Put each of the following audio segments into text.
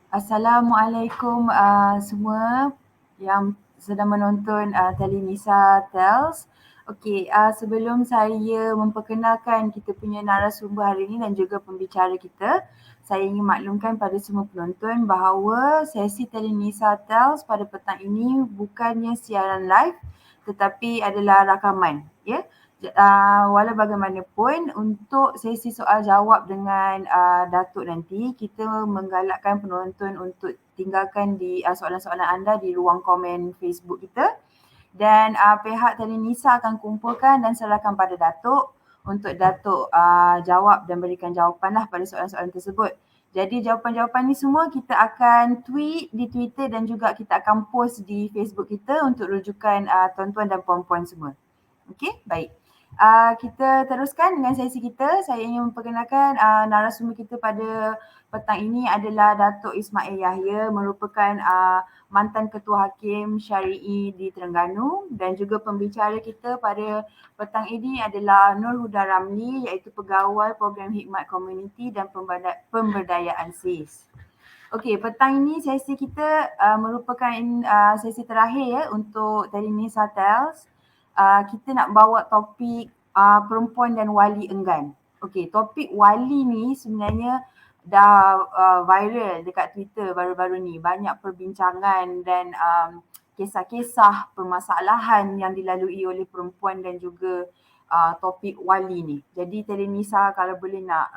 Assalamualaikum semua yang sedang menonton Telenisa Tels. Okey, sebelum saya memperkenalkan kita punya narasumber hari ini dan juga pembicara kita, saya ingin maklumkan pada semua penonton bahawa sesi Telenisa Tels pada petang ini bukannya siaran live tetapi adalah rakaman, ya. Walau bagaimanapun untuk sesi soal jawab dengan Datuk nanti, kita menggalakkan penonton untuk tinggalkan di soalan-soalan anda di ruang komen Facebook kita dan pihak Telenisa akan kumpulkan dan serahkan pada Datuk untuk Datuk jawab dan berikan jawapan lah pada soalan-soalan tersebut. Jadi jawapan-jawapan ni semua kita akan tweet di Twitter dan juga kita akan post di Facebook kita untuk rujukan tuan-tuan dan puan-puan semua. Okey, baik. Kita teruskan dengan sesi kita. Saya ingin memperkenalkan narasumber kita pada petang ini adalah Datuk Ismail Yahya, merupakan mantan Ketua Hakim Syari'i di Terengganu, dan juga pembicara kita pada petang ini adalah Nur Huda Ramli, iaitu Pegawai Program Hikmat Komuniti dan Pemberdayaan SIS. Okey, petang ini sesi kita merupakan sesi terakhir ya untuk Telenisa Tels. Kita nak bawa topik perempuan dan wali enggan. Okey, topik wali ni sebenarnya dah viral dekat Twitter baru-baru ni. Banyak perbincangan dan kisah-kisah permasalahan yang dilalui oleh perempuan dan juga topik wali ni. Jadi Telenisa kalau boleh nak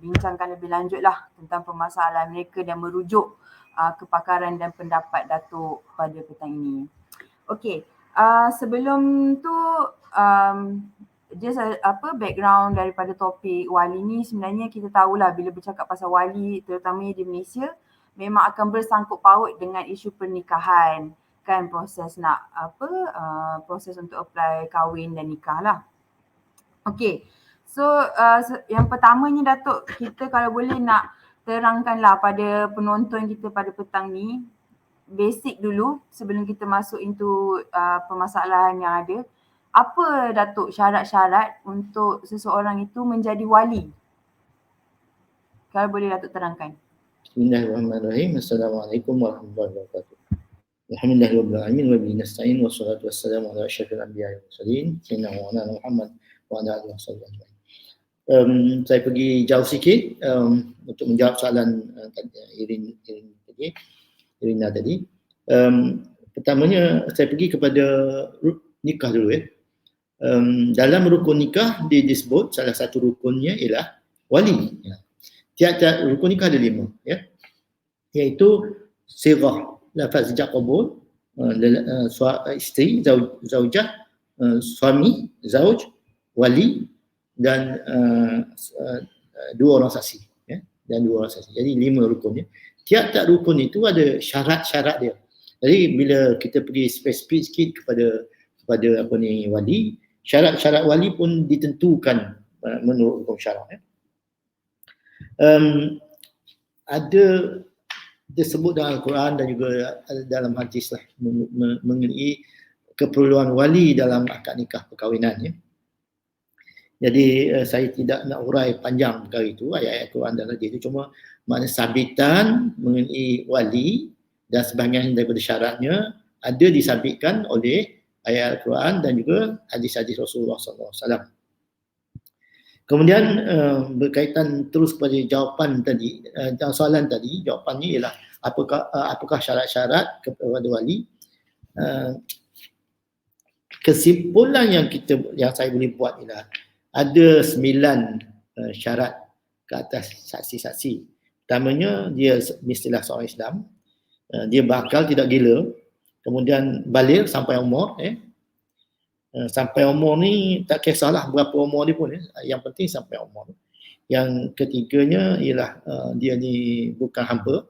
bincangkan lebih lanjut lah tentang permasalahan mereka dan merujuk kepakaran dan pendapat Datuk pada petang ini. Okey, sebelum tu just background daripada topik wali ni. Sebenarnya kita tahulah bila bercakap pasal wali, terutamanya di Malaysia, memang akan bersangkut paut dengan isu pernikahan, kan, proses nak proses untuk apply kahwin dan nikah lah. Okey, so yang pertamanya Datuk, kita kalau boleh nak terangkanlah pada penonton kita pada petang ni, basic dulu sebelum kita masuk into permasalahan yang ada. Apa Datuk syarat-syarat untuk seseorang itu menjadi wali? Kalau boleh Datuk terangkan. Bismillahirrahmanirrahim. Assalamualaikum warahmatullahi wabarakatuh. Alhamdulillahirabbil alamin wa bihi nasta'in wassalatu wassalamu ala asyrafil anbiya'i wal mursalin sayyidina wa maulana Muhammad wa ala alihi wasallam. Saya pergi jauh sikit untuk menjawab soalan Irina tadi. Pertamanya saya pergi kepada nikah dulu ya. Dalam rukun nikah disebut salah satu rukunnya ialah wali. Tiap-tiap rukun nikah ada 5 ya. Iaitu sirah, lafaz ijab qabul, isteri, zaujah, suami, zauj, wali dan 2 orang saksi ya. Dan 2 orang saksi. Jadi 5 rukun ya. Tiap-tiap rukun itu ada syarat-syarat dia. Jadi bila kita pergi spesifik sikit kepada wali, syarat-syarat wali pun ditentukan menurut hukum syarak ya. Ada disebut dalam Al-Quran dan juga dalam hadis lah mengenai keperluan wali dalam akad nikah perkahwinan ya. Jadi saya tidak nak urai panjang perkara itu, ayat-ayat Quran dan hadis itu, cuma makna sabitan mengenai wali dan sebahagian daripada syaratnya ada disabitkan oleh ayat Al-Quran dan juga hadis-hadis Rasulullah SAW. Kemudian berkaitan terus pada jawapan tadi, soalan tadi, jawapannya ialah apakah syarat-syarat kepada wali. Kesimpulan yang saya boleh buat ialah ada 9 syarat ke atas saksi-saksi. Pertamanya, dia mestilah seorang Islam, dia bakal tidak gila, kemudian baligh sampai umur sampai umur ni tak kisahlah berapa umur dia pun yang penting sampai umur. Yang ketiganya ialah dia ni bukan hamba,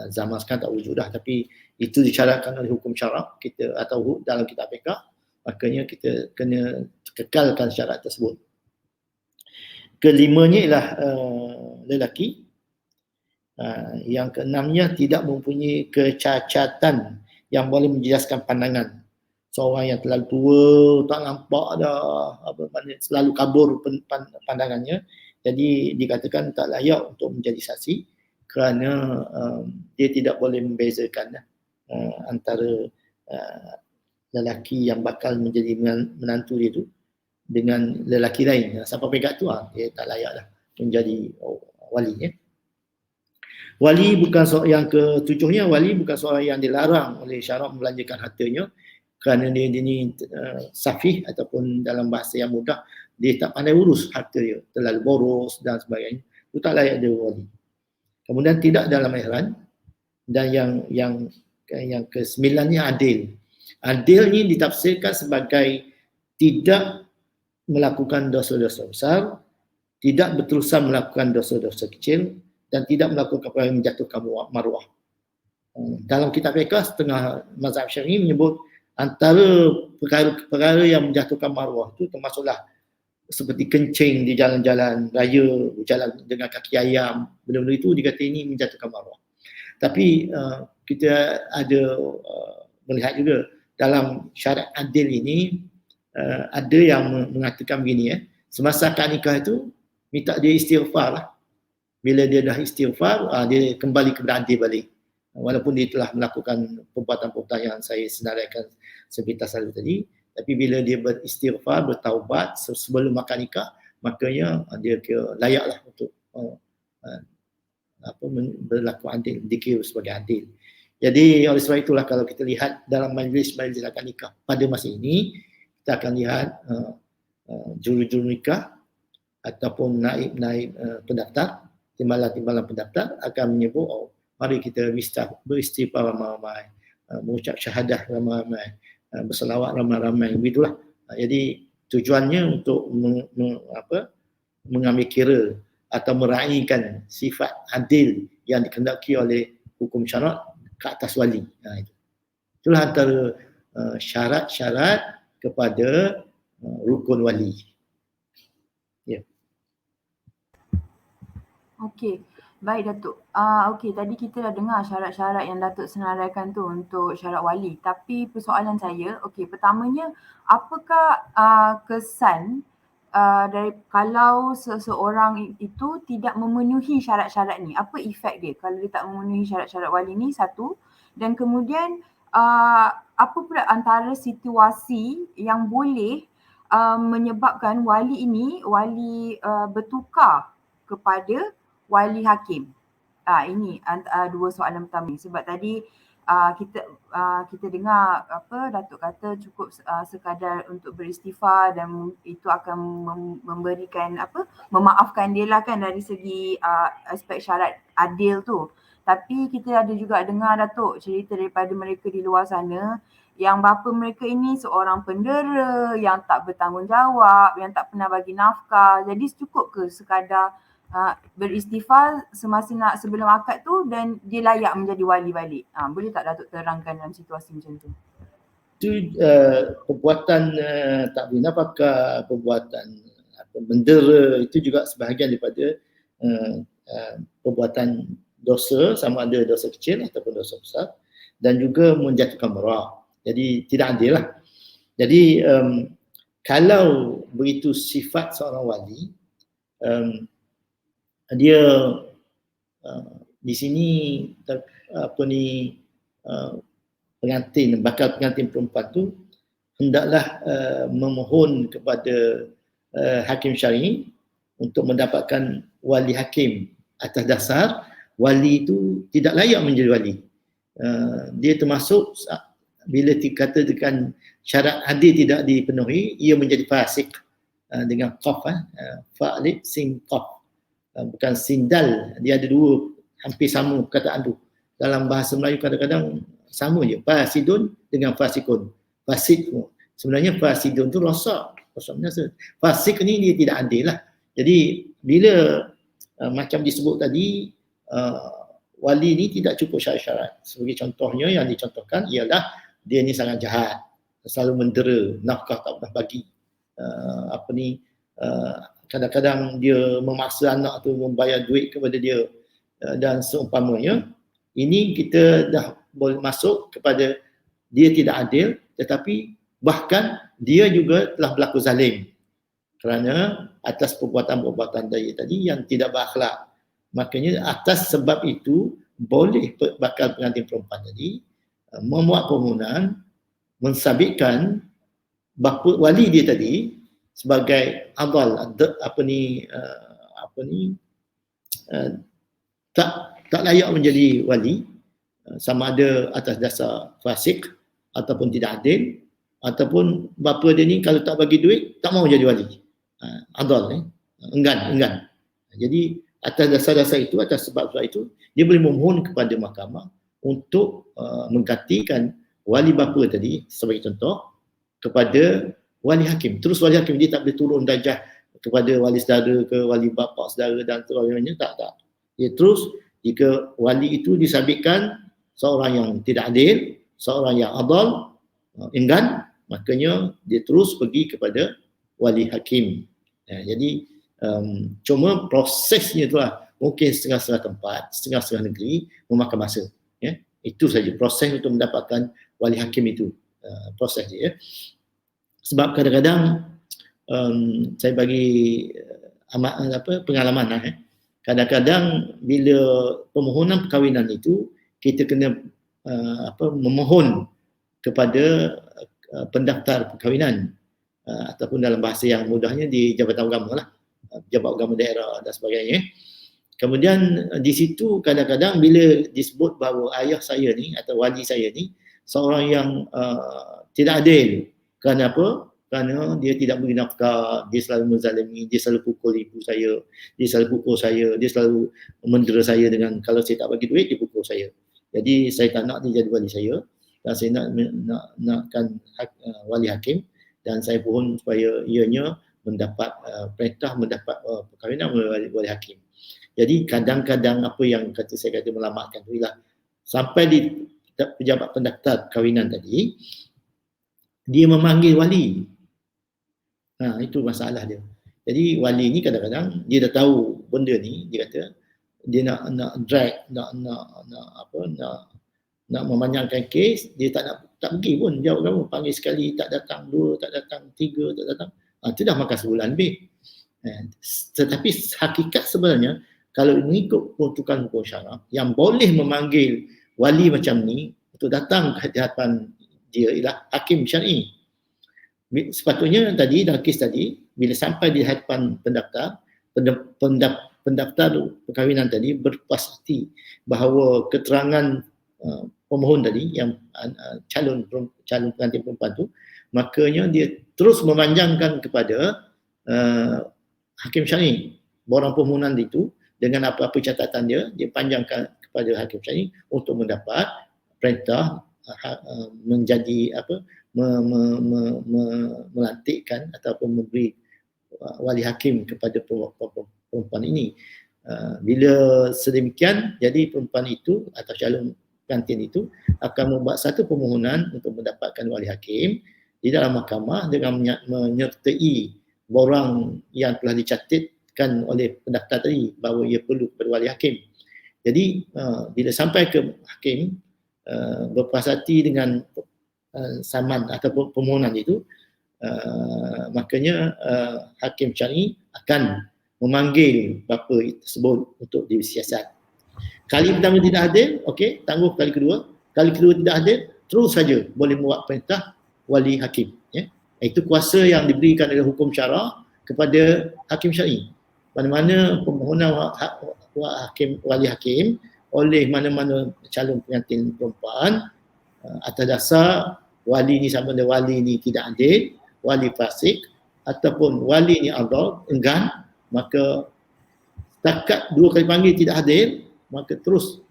zaman sekarang tak wujud dah, tapi itu disyaratkan oleh hukum syarak kita atau dalam kitab fiqh, makanya kita kena kekalkan syarat tersebut. Kelimanya ialah lelaki. Yang keenamnya tidak mempunyai kecacatan yang boleh menjejaskan pandangan. Seorang yang terlalu tua, tak nampak dah, selalu kabur pandangannya, jadi dikatakan tak layak untuk menjadi saksi. kerana dia tidak boleh membezakan antara lelaki yang bakal menjadi menantu dia tu dengan lelaki lain. Sampai pegat tu dia tak layak dah menjadi wali. Wali bukan yang ketujuhnya, wali bukan seorang yang dilarang oleh syarak membelanjakan hartanya kerana dia ni safih ataupun dalam bahasa yang mudah dia tak pandai urus harta dia, terlalu boros dan sebagainya. Itu tak layak dia wali. Kemudian tidak dalam ihram, dan yang kesembilannya adil. Adil ni ditafsirkan sebagai tidak melakukan dosa-dosa besar, tidak berterusan melakukan dosa-dosa kecil, dan tidak melakukan perkara yang menjatuhkan maruah. Dalam kitab fiqh setengah mazhab Syafi'i menyebut antara perkara-perkara yang menjatuhkan maruah itu termasuklah seperti kencing di jalan-jalan raya, berjalan dengan kaki ayam, benda-benda itu dikata ini menjatuhkan maruah. Tapi kita ada melihat juga dalam syarat adil ini ada yang mengatakan begini, semasa akad nikah itu minta dia istighfar lah. Bila dia dah istighfar, dia kembali kepada adil balik. Walaupun dia telah melakukan perbuatan-perbuatan yang saya senaraikan sepintas lalu tadi, tapi bila dia beristighfar, bertaubat sebelum akad nikah, makanya dia layaklah untuk berlaku adil, dikira sebagai adil. Jadi oleh sebab itulah kalau kita lihat dalam majlis-majlis akad nikah pada masa ini, kita akan lihat juru-juru nikah ataupun naib-naib pendaftar, timbalan-timbalan pendaftar akan menyebut, mari kita beristighfar ramai-ramai, mengucap syahadah ramai-ramai, berselawat ramai-ramai, begitulah. Jadi tujuannya untuk mengambil kira atau meraihkan sifat adil yang dikehendaki oleh hukum syarak ke atas wali. Itulah antara syarat-syarat kepada rukun wali. Ya. Okey, baik Datuk. Okey, tadi kita dah dengar syarat-syarat yang Datuk senaraikan tu untuk syarat wali. Tapi persoalan saya, okey, pertamanya apakah kesan dari kalau seseorang itu tidak memenuhi syarat-syarat ni? Apa efek dia kalau dia tak memenuhi syarat-syarat wali ni? Satu. Dan kemudian apa pula antara situasi yang boleh menyebabkan wali ini bertukar kepada wali hakim? Ini dua soalan pertama. Sebab tadi kita dengar Datuk kata cukup sekadar untuk beristighfar dan itu akan memberikan memaafkan dia lah kan dari segi aspek syarat adil tu. Tapi kita ada juga dengar Datuk cerita daripada mereka di luar sana yang bapa mereka ini seorang pendera yang tak bertanggungjawab, yang tak pernah bagi nafkah. Jadi cukup ke sekadar beristighfar semasa sebelum akad tu dan dia layak menjadi wali balik? Boleh tak Datuk terangkan dalam situasi macam tu? Itu perbuatan tak bernafkah, perbuatan mendera, itu juga sebahagian daripada perbuatan dosa, sama ada dosa kecil ataupun dosa besar, dan juga menjatuhkan maruah. Jadi tidak adil lah. Jadi kalau begitu sifat seorang wali, dia di sini bakal pengantin perempuan tu hendaklah memohon kepada hakim syar'i untuk mendapatkan wali hakim atas dasar wali itu tidak layak menjadi wali. Dia termasuk bila dikatakan syarat adil tidak dipenuhi, ia menjadi fasik dengan qaf, fa'lib sin qaf, bukan sindal. Dia ada dua hampir sama perkataan tu. Dalam bahasa Melayu kadang-kadang sama je, fasidun dengan fasikun. Fasid sebenarnya fasidun tu rosak binasa. Fasik ni dia tidak adil lah. Jadi bila macam disebut tadi, wali ni tidak cukup syarat-syarat. Sebagai contohnya yang dicontohkan ialah dia ni sangat jahat, selalu mendera, nafkah tak pernah bagi, kadang-kadang dia memaksa anak tu membayar duit kepada dia dan seumpamanya. Ini kita dah boleh masuk kepada dia tidak adil, tetapi bahkan dia juga telah berlaku zalim kerana atas perbuatan-perbuatan tadi yang tidak berakhlak. Makanya atas sebab itu boleh bakal pengantin perempuan tadi memuat permohonan mensabitkan bapa wali dia tadi sebagai abal tak layak menjadi wali, sama ada atas dasar fasik ataupun tidak adil, ataupun bapa dia ni kalau tak bagi duit tak mau jadi wali. Adal enggan. Jadi atas dasar-dasar itu, atas sebab-sebab itu, dia boleh memohon kepada mahkamah untuk menggantikan wali bapa tadi sebagai contoh kepada wali hakim. Terus wali hakim dia tak boleh turun darjah kepada wali saudara ke wali bapa saudara dan sebagainya, tak. Dia terus jika wali itu disabitkan seorang yang tidak adil, seorang yang adal, enggan, makanya dia terus pergi kepada wali hakim. Jadi cuma prosesnya itulah mungkin setengah-setengah tempat, setengah-setengah negeri memakan masa. Itu saja proses untuk mendapatkan wali hakim itu, proses dia. Sebab kadang-kadang saya bagi pengalaman kadang-kadang bila permohonan perkahwinan itu kita kena memohon kepada pendaftar perkahwinan, ataupun dalam bahasa yang mudahnya di Jabatan Agama lah, Pejabat Agama Daerah dan sebagainya. Kemudian di situ kadang-kadang bila disebut bahawa ayah saya ni atau wali saya ni seorang yang tidak adil. Kerana apa? Kerana dia tidak beri nafkah, dia selalu menzalimi, dia selalu pukul ibu saya, dia selalu pukul saya, dia selalu mendera saya dengan kalau saya tak bagi duit, dia pukul saya. Jadi saya tak nak dia jadi wali saya, dan saya nakkan wali hakim, dan saya mohon supaya ianya mendapat perintah, mendapat perkahwinan melalui wali hakim. Jadi kadang-kadang apa yang saya kata melamatkan tu ialah sampai di pejabat pendaftar perkahwinan tadi, dia memanggil wali. Itu masalah dia. Jadi wali ni kadang-kadang dia dah tahu benda ni, dia kata dia nak drag, nak memanjangkan kes, dia tak pergi pun jawab kamu, panggil sekali tak datang, dua tak datang, tiga tak datang. Itu dah makan sebulan lebih. Tetapi hakikat sebenarnya kalau mengikut peruntukan hukum syarak yang boleh memanggil wali macam ni untuk datang ke hadapan dia ialah hakim syar'i. Sepatutnya tadi dalam kes tadi bila sampai di hadapan pendaftar perkahwinan tadi berpuas hati bahawa keterangan pemohon tadi yang calon pengantin perempuan tu, makanya dia terus memanjangkan kepada hakim syar'i borang permohonan itu dengan apa-apa catatan dia panjangkan kepada hakim syar'i untuk mendapat perintah menjadi melantikkan ataupun memberi wali hakim kepada perempuan ini. Bila sedemikian, jadi perempuan itu atau calon pengantin itu akan membuat satu permohonan untuk mendapatkan wali hakim di dalam mahkamah dengan menyertai borang yang telah dicatatkan oleh pendaftar tadi bahawa ia perlu kepada wali hakim. Jadi bila sampai ke hakim berpuas hati dengan saman atau permohonan itu, makanya hakim syar'i akan memanggil bapa tersebut untuk disiasat. Kali pertama tidak adil, okey, tangguh kali kedua. Kali kedua tidak adil, terus saja boleh buat perintah wali hakim. Itu kuasa yang diberikan oleh hukum syarak kepada hakim syar'i. Mana-mana permohonan wali hakim oleh mana-mana calon pengantin perempuan atas dasar wali ni sama ada wali ni tidak adil, wali fasik ataupun wali ni adil, enggan, maka setakat dua kali panggil tidak adil, maka terus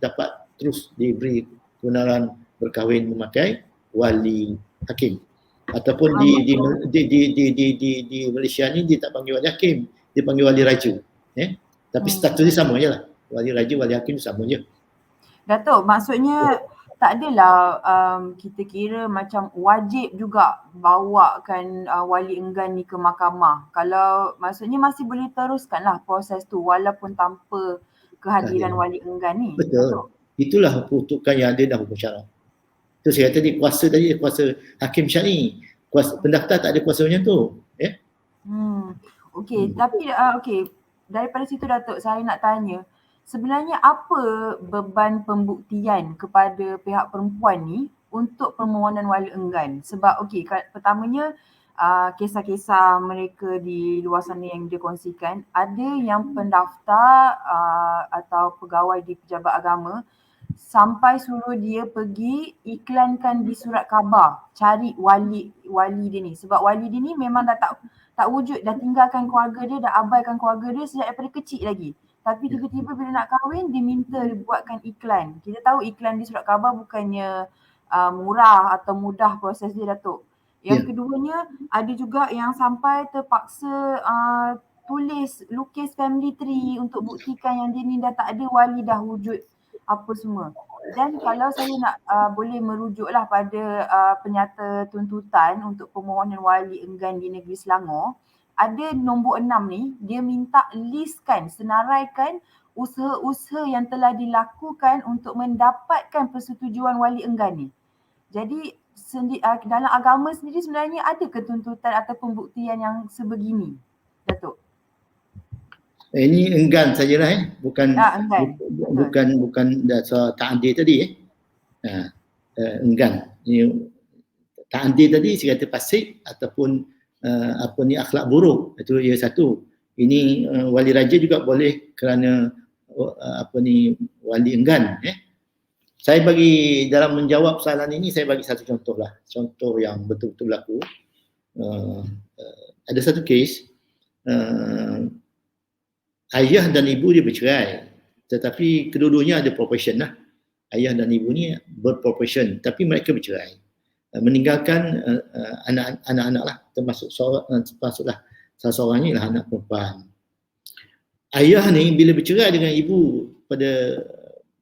diberi kebenaran berkahwin memakai wali hakim. Ataupun di Malaysia ni dia tak panggil wali hakim, dia panggil wali raja. Tapi statusnya sama je lah. Wali raja, wali hakim sama je. Datuk, maksudnya tak adalah kita kira macam wajib juga bawakan wali enggan ni ke mahkamah. Kalau maksudnya masih boleh teruskanlah proses tu walaupun tanpa kehadiran wali enggan ni. Betul. Datuk. Itulah peruntukan yang ada dalam hukum syarak. Itu saya kata kuasa hakim syar'i. Pendaftar tak ada kuasa macam tu. Okey, tapi okey, daripada situ Datuk saya nak tanya, sebenarnya apa beban pembuktian kepada pihak perempuan ni untuk permohonan wali enggan? Sebab okey, pertamanya kisah-kisah mereka di luar sana yang dia kongsikan, ada yang pendaftar atau pegawai di pejabat agama sampai suruh dia pergi iklankan di surat khabar cari wali dia ni, sebab wali dia ni memang dah tak wujud, dah tinggalkan keluarga dia, dah abaikan keluarga dia sejak daripada kecil lagi. Tapi tiba-tiba bila nak kahwin, dia minta buatkan iklan. Kita tahu iklan di surat khabar bukannya murah atau mudah proses dia, Datuk. Yang keduanya, ada juga yang sampai terpaksa lukis family tree untuk buktikan yang dia ni dah tak ada, wali dah wujud apa semua. Dan kalau saya nak boleh merujuklah pada penyata tuntutan untuk permohonan wali enggan di negeri Selangor, ada nombor 6 ni, dia minta listkan, senaraikan usaha-usaha yang telah dilakukan untuk mendapatkan persetujuan wali enggan ni. Jadi dalam agama sendiri sebenarnya ada ketuntutan atau pembuktian yang sebegini, Datuk? Ini enggan sajalah bukan Enggan. bukan dasar ta'adil tadi enggan. Ini ta'adil tadi saya kata fasik ataupun akhlak buruk, itu ia satu. Ini wali raja juga boleh kerana wali enggan. Saya bagi dalam menjawab soalan ini, saya bagi satu contoh lah, contoh yang betul-betul berlaku. Ada satu kes, ayah dan ibu dia bercerai, tetapi kedua-duanya ada profession lah. Ayah dan ibu ni berprofession, tapi mereka bercerai, meninggalkan anak-anak lah, termasuklah salah seorangnya lah anak perempuan. Ayah ni bila bercerai dengan ibu pada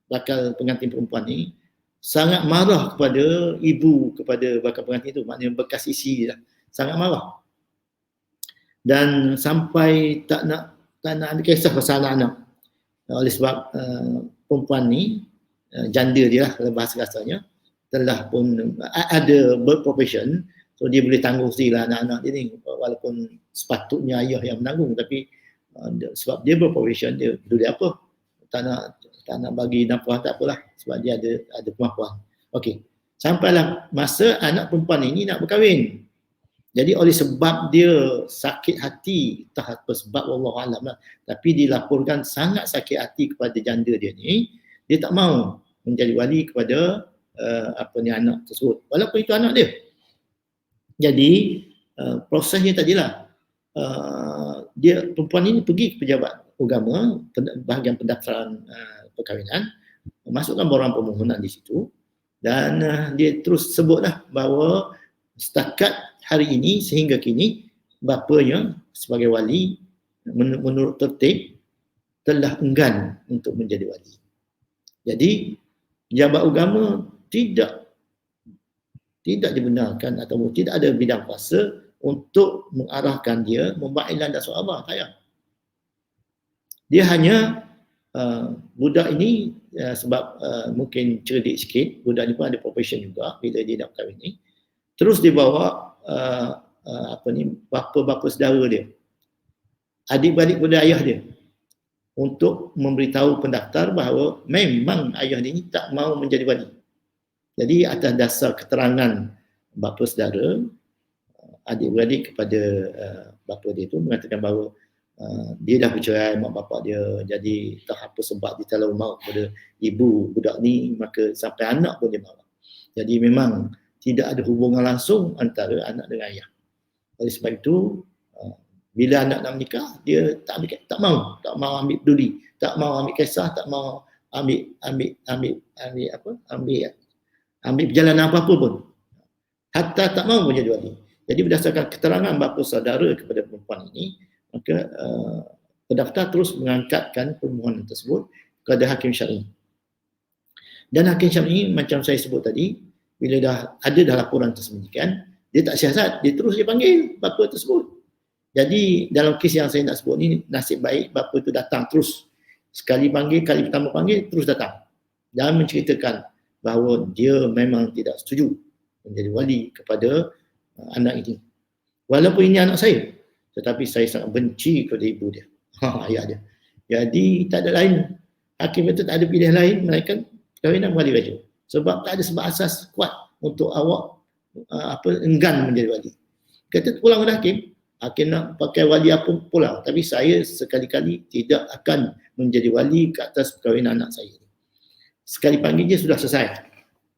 bakal pengantin perempuan ni, sangat marah kepada ibu, kepada bakal pengantin itu, maknanya bekas isteri lah, sangat marah. Dan sampai tak nak ambil kisah pasal anak-anak. Oleh sebab perempuan ni, janda dia lah dalam bahasa kasarnya, telah pun ada berprofession, so dia boleh tanggung sendiri lah anak-anak dia ni, walaupun sepatutnya ayah yang menanggung, tapi sebab dia berprofession, dia peduli apa, tak nak bagi nafkah tak apalah, sebab dia ada kemampuan. Okey, sampailah masa anak perempuan ini nak berkahwin. Jadi oleh sebab dia sakit hati, entah apa sebab, wallahualam lah, tapi dilaporkan sangat sakit hati kepada janda dia ni, dia tak mau menjadi wali kepada anak tersebut, walaupun itu anak dia. Jadi prosesnya tadilah, dia perempuan ini pergi ke pejabat agama, bahagian pendaftaran perkahwinan, masukkan borang permohonan di situ, dan dia terus sebutlah bahawa setakat hari ini sehingga kini bapanya sebagai wali menurut tertib telah enggan untuk menjadi wali. Jadi pejabat agama tidak dibenarkan atau tidak ada bidang kuasa untuk mengarahkan dia membuat iklan dasar abah, tak. Dia hanya budak ini sebab mungkin cerdik sikit, budak ni pun ada profession juga bila dia nak kahwin ni, terus dia bawa bapa-bapa saudara dia, adik-beradik pada ayah dia, untuk memberitahu pendaftar bahawa memang ayah dia ni tak mau menjadi wali. Jadi atas dasar keterangan bapa saudara, adik-beradik kepada bapa dia tu mengatakan bahawa dia dah bercerai mak bapak dia, jadi tak apa sebab dia terlalu mahu kepada ibu budak ni, maka sampai anak pun dia marah. Jadi memang tidak ada hubungan langsung antara anak dengan ayah. Oleh sebab itu, bila anak nak menikah, dia tak mau ambil peduli, tak mau ambil kisah, tak mau ambil perjalanan apa-apa pun. Hatta tak mau menjadi wali. Jadi berdasarkan keterangan bapa saudara kepada perempuan ini, maka pendaftar terus mengangkatkan permohonan tersebut kepada hakim syar'i. Dan hakim syar'i macam saya sebut tadi, bila dah ada laporan tersembunyikan, dia tak siasat, dia terus dia panggil bapa tersebut. Jadi dalam kes yang saya nak sebut ni, nasib baik bapa tu datang terus. Sekali panggil, kali pertama panggil, terus datang. Dan menceritakan bahawa dia memang tidak setuju menjadi wali kepada anak ini. Walaupun ini anak saya, tetapi saya sangat benci kepada ibu dia, ayah dia. Jadi tak ada lain, hakim itu tak ada pilihan lain melainkan perkahwinan wali raja. Sebab tak ada sebab asas kuat untuk awak enggan menjadi wali. Kata pulang pada hakim, hakim nak pakai wali apa pulang. Tapi saya sekali-kali tidak akan menjadi wali ke atas perkahwinan anak saya. Sekali panggil dia sudah selesai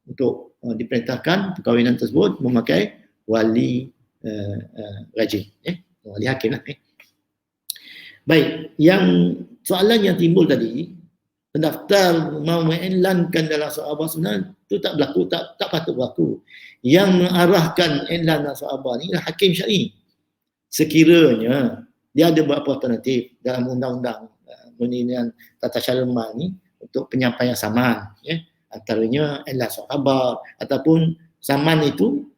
untuk diperintahkan perkahwinan tersebut memakai wali raja, wali hakim lah. Baik, yang soalan yang timbul tadi, pendaftar mau mengiklankan dalam soal sebenarnya itu tak berlaku, tak patut berlaku. Yang mengarahkan iklan dalam soal ni adalah hakim syar'i. Sekiranya dia ada beberapa alternatif dalam undang-undang penilaian tata cara mal ni untuk penyampaian saman, antaranya iklan soal ataupun saman itu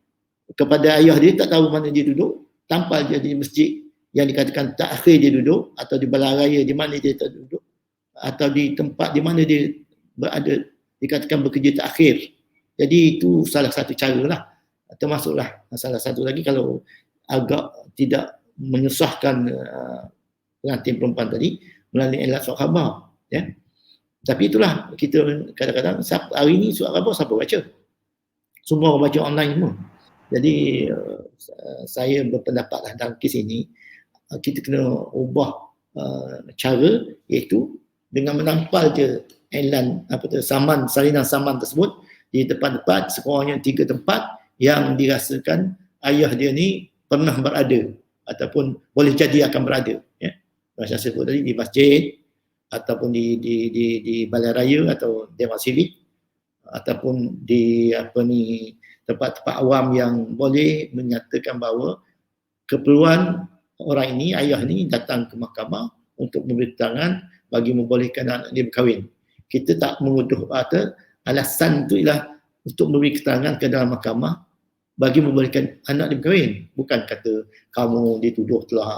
kepada ayah dia tak tahu mana dia duduk, tampal dia di masjid yang dikatakan takhir dia duduk atau di balai raya di mana dia tak duduk atau di tempat di mana dia berada dikatakan bekerja takhir. Jadi itu salah satu cara lah. Termasuklah salah satu lagi kalau agak tidak menyusahkan pengantin perempuan tadi melalui elat surat khabar. Tapi itulah kita kadang-kadang hari ini surat khabar siapa baca? Semua orang baca online semua. Jadi saya berpendapatlah dalam kes ini kita kena ubah cara, iaitu dengan menampal je iklan saman, salinan saman tersebut di tempat-tempat sekurangnya 3 tempat yang dirasakan ayah dia ni pernah berada ataupun boleh jadi akan berada. Macam saya sebut tadi, di masjid ataupun di balai raya atau dewan sivik ataupun di tempat-tempat awam yang boleh menyatakan bahawa keperluan orang ini, ayah ni datang ke mahkamah untuk memberi keterangan bagi membolehkan anak dia berkahwin. Kita tak menguduh kata alasan itu ialah untuk memberi keterangan ke dalam mahkamah bagi membolehkan anak dia berkahwin. Bukan kata kamu dituduh telah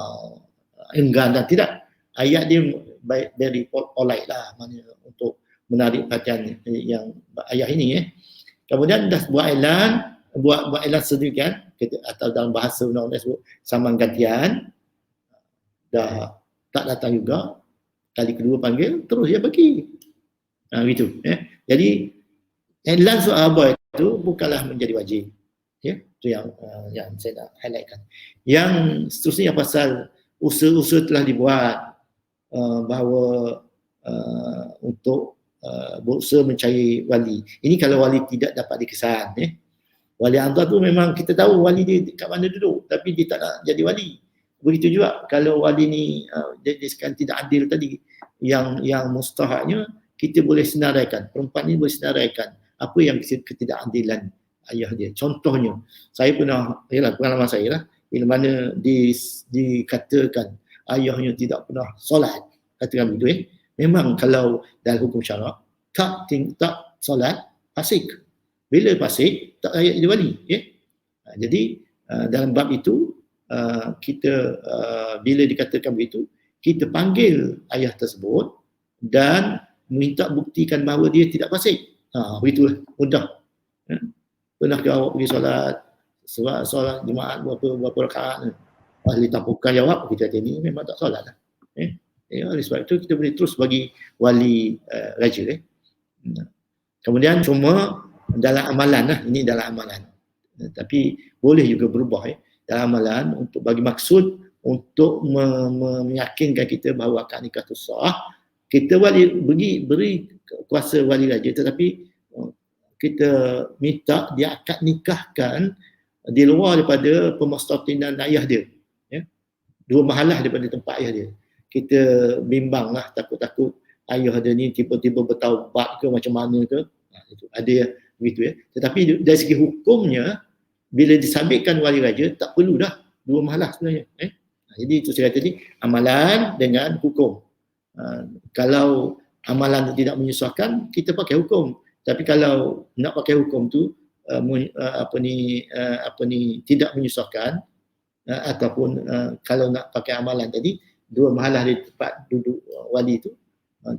enggan dan tidak. Ayat dia baik dari polite lah untuk menarik perhatian yang ayah ini. Kemudian dah buat iklan sedemikian atau dalam bahasa undang-undang sebut saman gantian, dah tak datang juga, kali kedua panggil terus dia pergi. Gitu. Jadi iklan surat khabar itu bukanlah menjadi wajib. Itu yang saya nak highlightkan. Yang seterusnya pasal usaha-usaha telah dibuat bahawa untuk berusaha mencari wali. Ini kalau wali tidak dapat dikesan. Wali antar tu memang kita tahu wali dia kat mana duduk, tapi dia tak nak jadi wali. Begitu juga kalau wali ni disebutkan tidak adil tadi, yang mustahaknya kita boleh senaraikan, perempuan ni boleh senaraikan apa yang ketidakadilan ayah dia. Contohnya, saya pernah, pengalaman saya lah, bila mana dikatakan ayahnya tidak pernah solat, katakan begitu memang kalau dalam hukum syarak tak solat, fasik. Bila fasik, tak layak jadi wali. Jadi dalam bab itu kita bila dikatakan begitu, kita panggil ayah tersebut dan minta buktikan bahawa dia tidak fasik. Begitulah, mudah. Pernahkah awak pergi solat jemaat berapa rakaat? Ahli tapukan jawab, kita kata ni memang tak solat lah. Oleh sebab itu kita boleh terus bagi wali raja. Kemudian cuma dalam amalan lah, ini dalam amalan. Tapi boleh juga berubah dalam amalan untuk bagi maksud untuk meyakinkan kita bahawa akad nikah itu sah. Kita beri kuasa wali raja, tetapi kita minta dia akad nikahkan di luar daripada pemustatinan ayah dia. 2 mahalah daripada tempat ayah dia. Kita bimbang lah, takut-takut ayah dia ni tiba-tiba bertaubat ke macam mana ke. Itu ada begitu Tetapi dari segi hukumnya, bila disabitkan wali raja, tak perlu dah 2 mahalah sebenarnya. Jadi itu saya kata tadi, amalan dengan hukum. Kalau amalan tidak menyusahkan, kita pakai hukum. Tapi kalau nak pakai hukum tu tidak menyusahkan, ataupun kalau nak pakai amalan tadi 2 mahalah di tempat duduk wali itu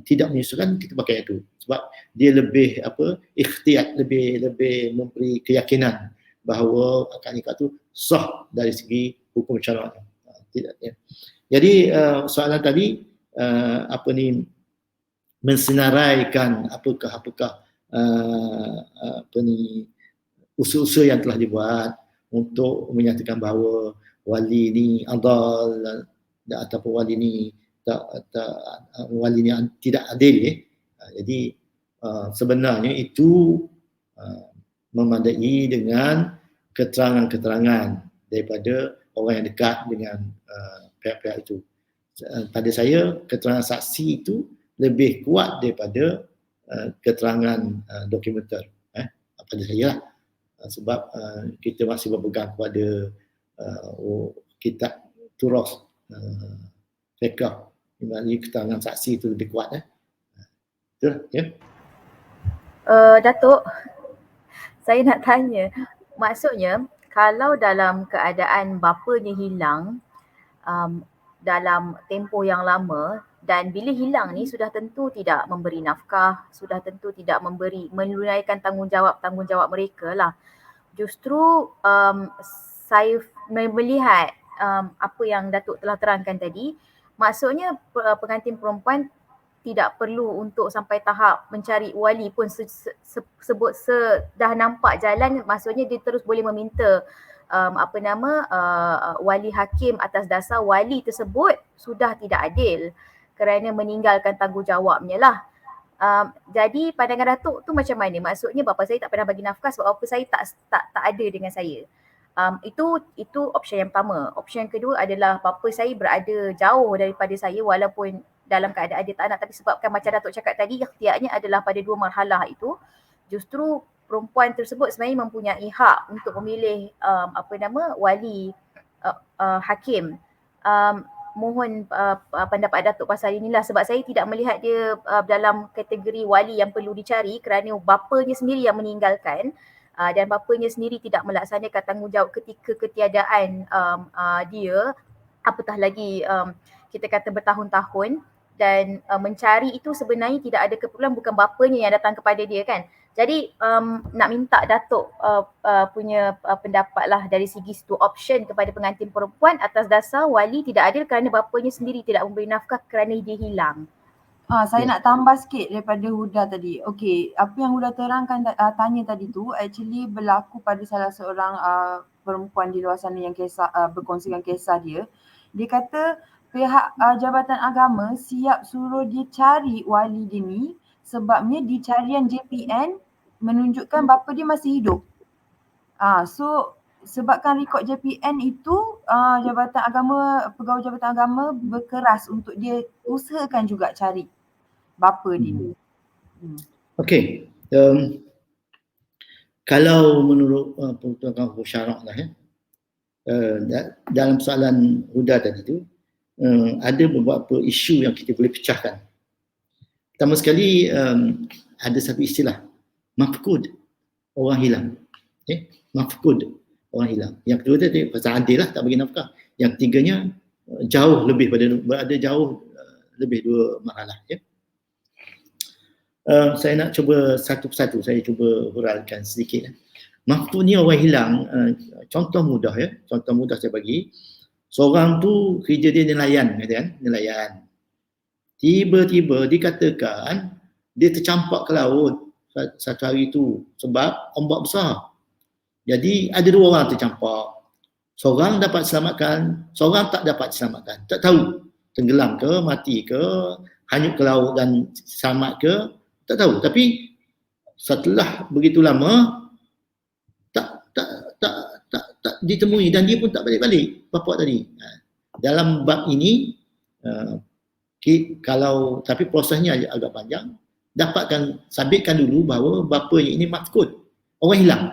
tidak menyusahkan, kita pakai itu. Sebab dia lebih ikhtiyat, lebih memberi keyakinan bahawa akad nikah itu sah dari segi hukum syarak. Tidak. Jadi soalan tadi mensenaraikan apakah usul-usul yang telah dibuat untuk menyatakan bahawa wali ni adal ataupun wali ni wali ni tidak adil. Jadi sebenarnya itu memadai dengan keterangan-keterangan daripada orang yang dekat dengan pihak-pihak itu. Pada saya, keterangan saksi itu lebih kuat daripada keterangan dokumenter. Pada saya lah. Sebab kita masih berpegang kepada kitab Turas fiqh, di mana keterangan saksi itu lebih kuat. Betul ya? Datuk, saya nak tanya, maksudnya kalau dalam keadaan bapanya hilang dalam tempoh yang lama, dan bila hilang ni sudah tentu tidak memberi nafkah, sudah tentu tidak menunaikan tanggungjawab mereka lah. Justru saya melihat apa yang Datuk telah terangkan tadi, maksudnya pengantin perempuan tidak perlu untuk sampai tahap mencari wali pun dah nampak jalan, maksudnya dia terus boleh meminta wali hakim atas dasar wali tersebut sudah tidak adil kerana meninggalkan tanggungjawabnya lah. Jadi pandangan Datuk tu macam mana? Maksudnya bapa saya tak pernah bagi nafkah sebab bapa saya tak ada dengan saya. Itu option yang pertama. Option yang kedua adalah bapa saya berada jauh daripada saya walaupun dalam keadaan dia tak nak, tapi sebabkan macam Datuk cakap tadi, ikhtiarnya adalah pada dua marhalah itu, justru perempuan tersebut sebenarnya mempunyai hak untuk memilih wali hakim. Mohon pendapat Datuk pasal inilah, sebab saya tidak melihat dia dalam kategori wali yang perlu dicari kerana bapanya sendiri yang meninggalkan dan bapanya sendiri tidak melaksanakan tanggungjawab ketika ketiadaan dia, apatah lagi kita kata bertahun-tahun, dan mencari itu sebenarnya tidak ada keperluan, bukan bapanya yang datang kepada dia kan. Jadi nak minta Datuk punya pendapat lah dari segi situ, option kepada pengantin perempuan atas dasar wali tidak adil kerana bapanya sendiri tidak memberi nafkah kerana dia hilang. Saya nak tambah sikit daripada Huda tadi. Okey, apa yang Huda terangkan tanya tadi tu actually berlaku pada salah seorang perempuan di luar sana yang berkongsikan kisah dia. Dia kata pihak Jabatan Agama siap suruh dia cari wali dia ni sebabnya di carian JPN menunjukkan bapa dia masih hidup. So sebabkan rekod JPN itu pegawai Jabatan Agama berkeras untuk dia usahakan juga cari bapa dia ni. Okey. Kalau menurut Pertuan Syarak lah dalam soalan Huda tadi tu, ada beberapa isu yang kita boleh pecahkan. Pertama sekali, ada satu istilah, mafkud, orang hilang. Mafkud, orang hilang. Yang kedua tadi pasal adil lah, tak bagi nafkah. Yang ketiganya jauh lebih lebih dua marhalah. Saya nak cuba satu persatu, saya cuba huraikan sedikit. Mafkud ni orang hilang, contoh mudah contoh mudah saya bagi. Seorang tu kerja dia nelayan, nelayan. Tiba-tiba dikatakan dia tercampak ke laut satu hari tu sebab ombak besar. Jadi ada dua orang tercampak. Seorang dapat selamatkan, seorang tak dapat diselamatkan. Tak tahu tenggelam ke, mati ke, hanyut ke laut dan selamat ke, tak tahu. Tapi setelah begitu lama tak ditemui dan dia pun tak balik-balik bapa tadi. Dalam bab ini tapi prosesnya agak panjang, sabitkan dulu bahawa bapanya ini mafkud, orang hilang.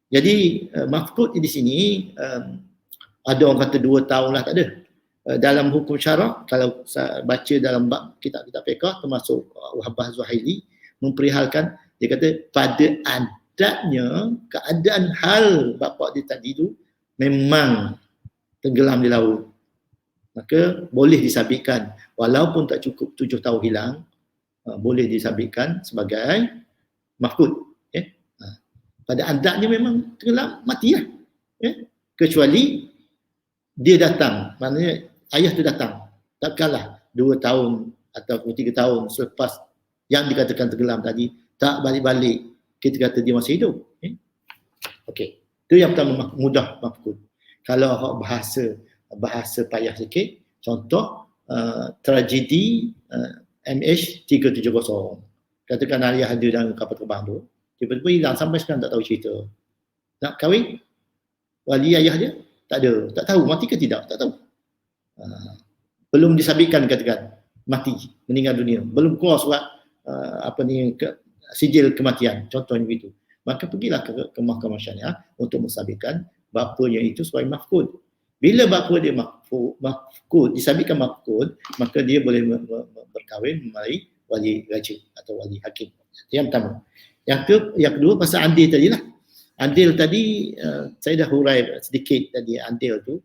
Jadi mafkud di sini ada orang kata 2 tahun lah, tak ada. Dalam hukum syarak, kalau saya baca dalam bab kitab-kitab fiqh termasuk Wahbah Zuhaili memperihalkan, dia kata pada adatnya keadaan hal bapa dia tadi tu memang tenggelam di laut, maka boleh disabitkan walaupun tak cukup 7 tahun hilang, boleh disabitkan sebagai mafkud. Pada adatnya memang tenggelam, matilah. Kecuali dia datang, maknanya ayah tu datang, takkanlah 2 tahun ataupun 3 tahun selepas yang dikatakan tenggelam tadi tak balik-balik, kita kata dia masih hidup. Okey, itu yang pertama, mudah mafkud. Kalau bahasa payah sikit, contoh tragedi MH370. Katakan ayah ada dalam kapal terbang tu, tiba-tiba hilang sampai sekarang tak tahu cerita. Nak kahwin, wali ayah dia tak ada, tak tahu mati ke tidak, tak tahu. Belum disabitkan katakan mati, meninggal dunia, belum keluar surat sijil kematian, contohnya begitu. Maka pergilah ke mahkamah syariah untuk mensabitkan bapanya itu sebagai mafkud. Bila bapa dia mafkud, disabitkan mafkud, maka dia boleh berkahwin melalui wali raja atau wali hakim. Itu yang pertama. Yang kedua pasal andil tadi lah. Andil tadi saya dah hurai sedikit tadi. Andil tu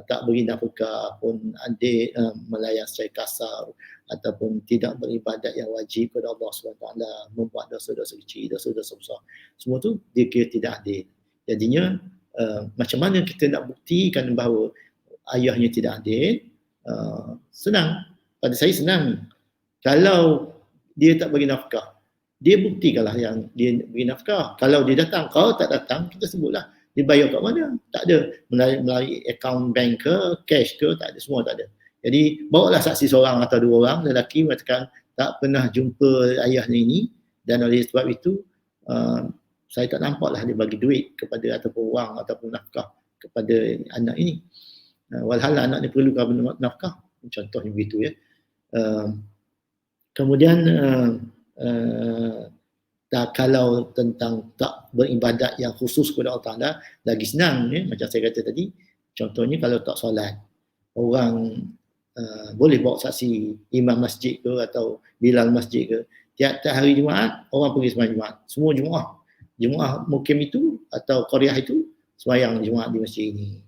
tak beri nafkah pun, andil melayan secara kasar ataupun tidak beribadat yang wajib kepada Allah SWT, membuat dosa-dosa kecil, dosa-dosa besar, semua tu dia kira tidak adil. Jadinya macam mana kita nak buktikan bahawa ayahnya tidak adil? Senang, pada saya senang. Kalau dia tak bagi nafkah, dia buktikanlah yang dia bagi nafkah. Kalau dia datang, kalau tak datang, kita sebutlah dia bayar kat mana? Tak ada, melalui akaun bank ke, cash ke, tak ada, semua tak ada. Jadi bawalah saksi seorang atau 2 orang lelaki mengatakan tak pernah jumpa ayahnya ini, dan oleh sebab itu saya tak nampaklah dia bagi duit kepada ataupun wang ataupun nafkah kepada anak ini. Walhal anak ni perlukan nafkah, contohnya begitu ya. Kemudian kalau tentang tak beribadat yang khusus kepada Allah Ta'ala, lagi senang ya. Macam saya kata tadi, contohnya kalau tak solat, orang boleh bawa saksi imam masjid ke atau bilal masjid ke. Tiap-tiap hari Jumaat, orang pergi sembahyang Jumaat. Semua Jumaat mukim itu atau qaryah itu sembahyang Jumaat di masjid ini.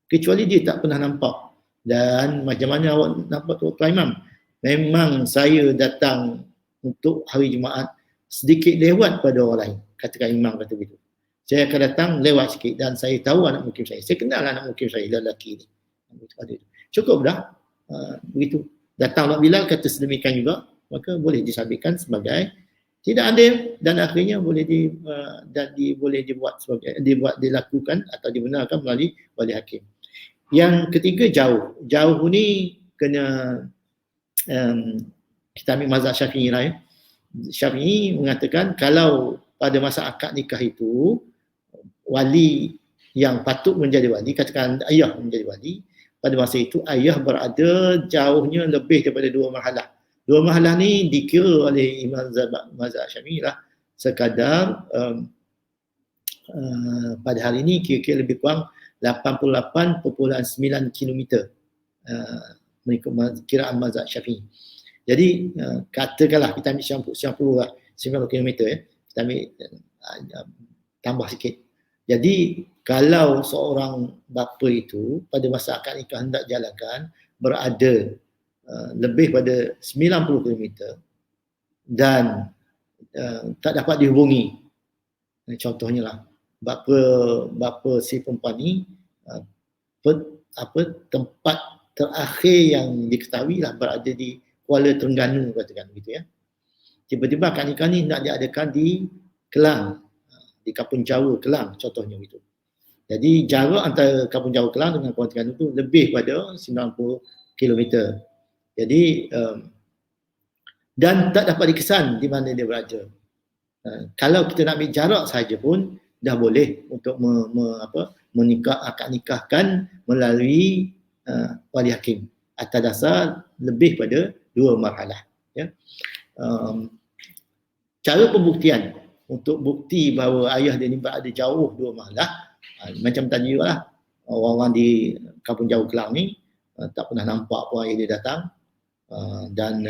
Kecuali dia tak pernah nampak. Dan macam mana awak nampak tu Tuan Imam? Memang saya datang untuk hari Jumaat sedikit lewat pada orang lain. Katakan imam kata begitu. Saya akan datang lewat sikit dan saya tahu anak mukim saya. Saya kenal anak mukim saya, lelaki ni. Cukup dah. Begitu. Datang Bilal kata sedemikian juga, maka boleh disabitkan sebagai tidak adil dan akhirnya boleh dibuat dilakukan atau dibenarkan melalui wali hakim. Yang ketiga jauh. Jauh ni kena kita ambil mazhab Syafi'i lah ya. Syafi'i mengatakan kalau pada masa akad nikah itu wali yang patut menjadi wali, katakan ayah menjadi wali, pada masa itu ayah berada jauhnya lebih daripada 2 mahalah. 2 mahalah ni dikira oleh Imam mazhab Syafi'i lah sekadar pada hari ini kira-kira lebih kurang 88.9 km mengikut kiraan mazhab Syafi'i. Jadi katakanlah kita ambil 90 lah, 90 km ya. Kita ambil tambah sikit. Jadi kalau seorang bapa itu pada masa akad nikah hendak jalankan berada lebih pada 90 km dan tak dapat dihubungi. Contohnya lah bapa si perempuan ni tempat terakhir yang diketahui lah berada di Kuala Terengganu katakan begitu ya. Tiba-tiba akad nikah ni nak diadakan di Kelang, di Kampung Jawa Kelang contohnya begitu. Jadi jarak antara Kampung Jawa Kelang dengan Kuala Terengganu tu lebih pada 90 km. Jadi dan tak dapat dikesan di mana dia berada. Kalau kita nak ambil jarak sahaja pun dah boleh untuk akad nikahkan melalui wali hakim atas dasar lebih pada 2 marhalah ya. Cara pembuktian untuk bukti bahawa ayah dia ni berada jauh 2 marhalah, macam tadi juga lah, orang-orang di Kampung Jawa Kelang ni tak pernah nampak pun ayah dia datang, dan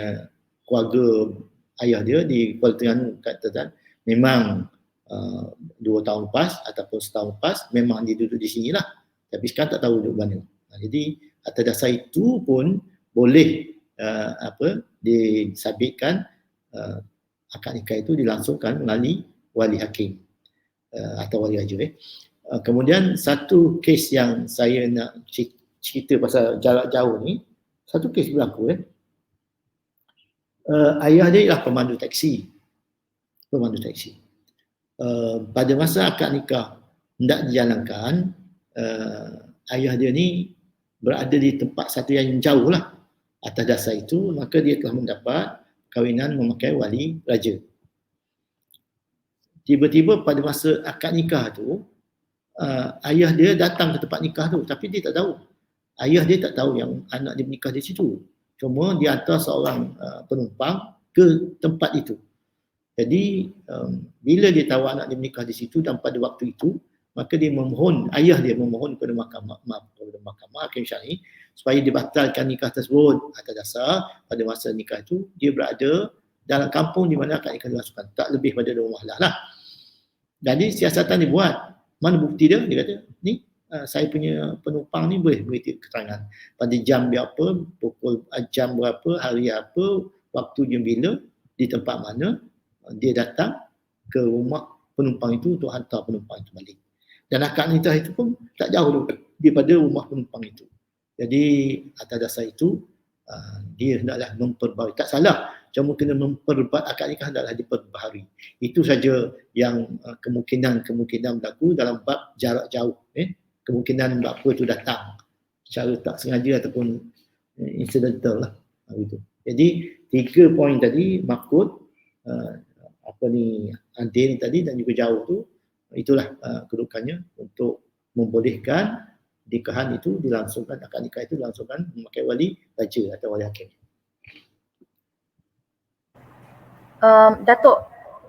keluarga ayah dia di Kuala Terengganu katakan memang 2 tahun lepas ataupun setahun lepas memang dia duduk di sini lah, tapi sekarang tak tahu duduk mana. Jadi atas dasar itu pun boleh disabitkan akad nikah itu dilangsungkan melalui wali hakim atau wali raja. Kemudian satu kes yang saya nak cerita pasal jarak jauh ni, satu kes berlaku Ayah dia ialah pemandu taksi. Pada masa akad nikah hendak dijalankan, ayah dia ni berada di tempat satu yang jauh lah. Atas dasar itu, maka dia telah mendapat kahwinan memakai wali raja. Tiba-tiba pada masa akad nikah tu, ayah dia datang ke tempat nikah tu, tapi dia tak tahu. Ayah dia tak tahu yang anak dia menikah di situ. Cuma dia hantar seorang penumpang ke tempat itu. Jadi bila dia tahu anak dia menikah di situ dan pada waktu itu, maka dia memohon, ayah dia memohon kepada mahkamah hakim syar'i supaya dibatalkan nikah tersebut atas dasar pada masa nikah itu dia berada dalam kampung di mana akad nikah dilangsungkan, tak lebih pada 2 mahlah lah. Jadi siasatan dibuat. Mana bukti dia? Dia kata, ni saya punya penumpang ni boleh beri keterangan pada jam berapa, pukul jam berapa, hari apa, waktu dia bila, di tempat mana dia datang ke rumah penumpang itu untuk hantar penumpang itu balik. Dan akad nikah itu pun tak jauh daripada rumah penumpang itu. Jadi atas dasar itu dia hendaklah memperbaharui. Tak salah, cuma kena memperbaharui, akad nikah hendaklah diperbaharui. Itu saja yang kemungkinan berlaku dalam bab jarak jauh. Kemungkinan apa itu datang secara tak sengaja ataupun incidental lah. Gitu. Jadi 3 poin tadi, makut, adil tadi dan juga jauh tu, itulah kedudukannya untuk membolehkan nikahan itu dilangsungkan, akad nikah itu dilangsungkan memakai wali raja atau wali hakim. Datuk,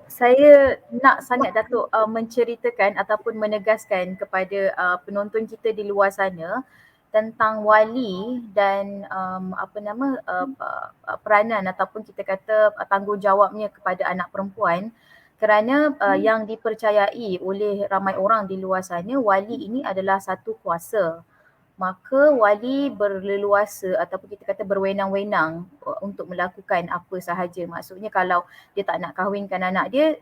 saya nak sangat Datuk menceritakan ataupun menegaskan kepada penonton kita di luar sana tentang wali dan peranan ataupun kita kata tanggungjawabnya kepada anak perempuan, kerana yang dipercayai oleh ramai orang di luar sana, wali ini adalah satu kuasa. Maka wali berleluasa ataupun kita kata berwenang-wenang untuk melakukan apa sahaja. Maksudnya kalau dia tak nak kahwinkan anak dia,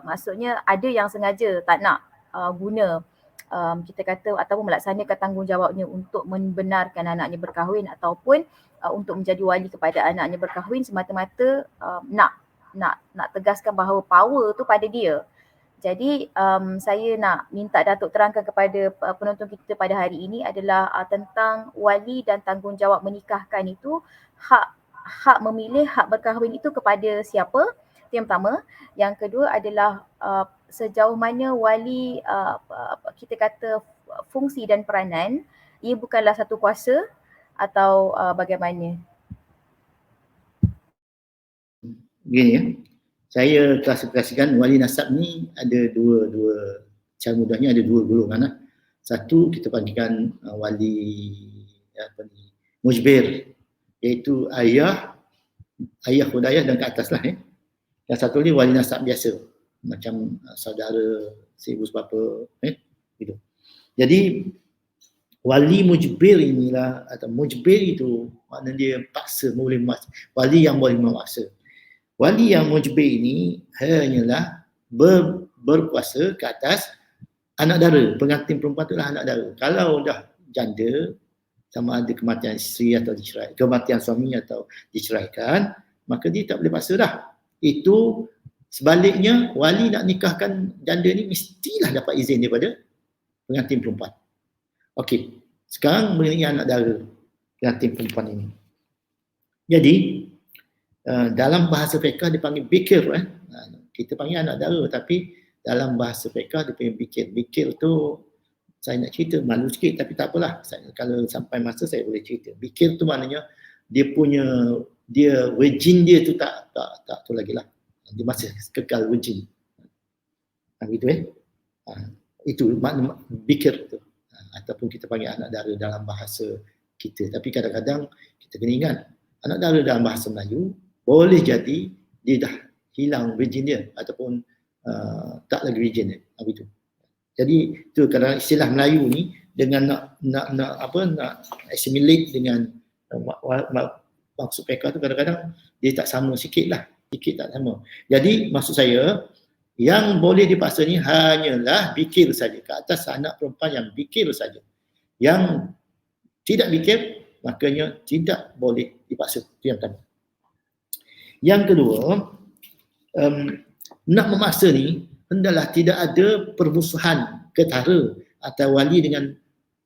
maksudnya ada yang sengaja tak nak guna kita kata ataupun melaksanakan tanggungjawabnya untuk membenarkan anaknya berkahwin ataupun untuk menjadi wali kepada anaknya berkahwin semata-mata nak tegaskan bahawa power tu pada dia. Jadi saya nak minta Datuk terangkan kepada penonton kita pada hari ini adalah tentang wali dan tanggungjawab menikahkan itu, hak memilih, hak berkahwin itu kepada siapa? Itu yang pertama. Yang kedua adalah sejauh mana wali kita kata fungsi dan peranan, ia bukanlah satu kuasa atau bagaimana? Begini ya, saya klasifikasikan wali nasab ni ada dua cara mudahnya ada 2 golongan lah. Satu kita panggilkan wali mujbir, iaitu ayah kepada ayah dan ke atas lah. Yang satu ni wali nasab biasa, macam saudara, ibu sebapa, gitu. Jadi wali mujbir inilah, atau mujbir itu maknanya dia paksa, wali yang boleh memaksa. Wali yang mujbir ini hanyalah berkuasa ke atas anak dara. Pengantin perempuan itulah anak dara. Kalau dah janda, sama ada kematian isteri atau dicerai, kematian suami atau diceraikan, maka dia tak boleh paksa dah. Itu sebaliknya, wali nak nikahkan janda ni mestilah dapat izin daripada pengantin perempuan. Okey, sekarang mengenai anak dara pengantin perempuan ini. Jadi dalam bahasa fiqh dipanggil bikir. Kita panggil anak dara, tapi dalam bahasa fiqh dia panggil bikir. Bikir tu saya nak cerita, malu sikit tapi tak apalah. Kalau sampai masa saya boleh cerita. Bikir tu maknanya dia virgin dia tu tak tu lagi lah. Dia masih kekal virgin. Gitu itu makna bikir tu. Ataupun kita panggil anak dara dalam bahasa kita. Tapi kadang-kadang kita kena ingat, anak dara dalam bahasa Melayu boleh jadi dia dah hilang virgin dia ataupun tak lagi virgin dia. Begitu. Jadi tu kadang istilah Melayu ni dengan nak assimilate dengan maksud PK tu kadang-kadang dia tak sama sikit tak sama. Jadi maksud saya yang boleh dipaksa ni hanyalah bikir saja, ke atas anak perempuan yang bikir saja. Yang tidak bikir makanya tidak boleh dipaksa. Itu yang pertama. Yang kedua, nak memaksa ni hendaklah tidak ada permusuhan ketara atau wali dengan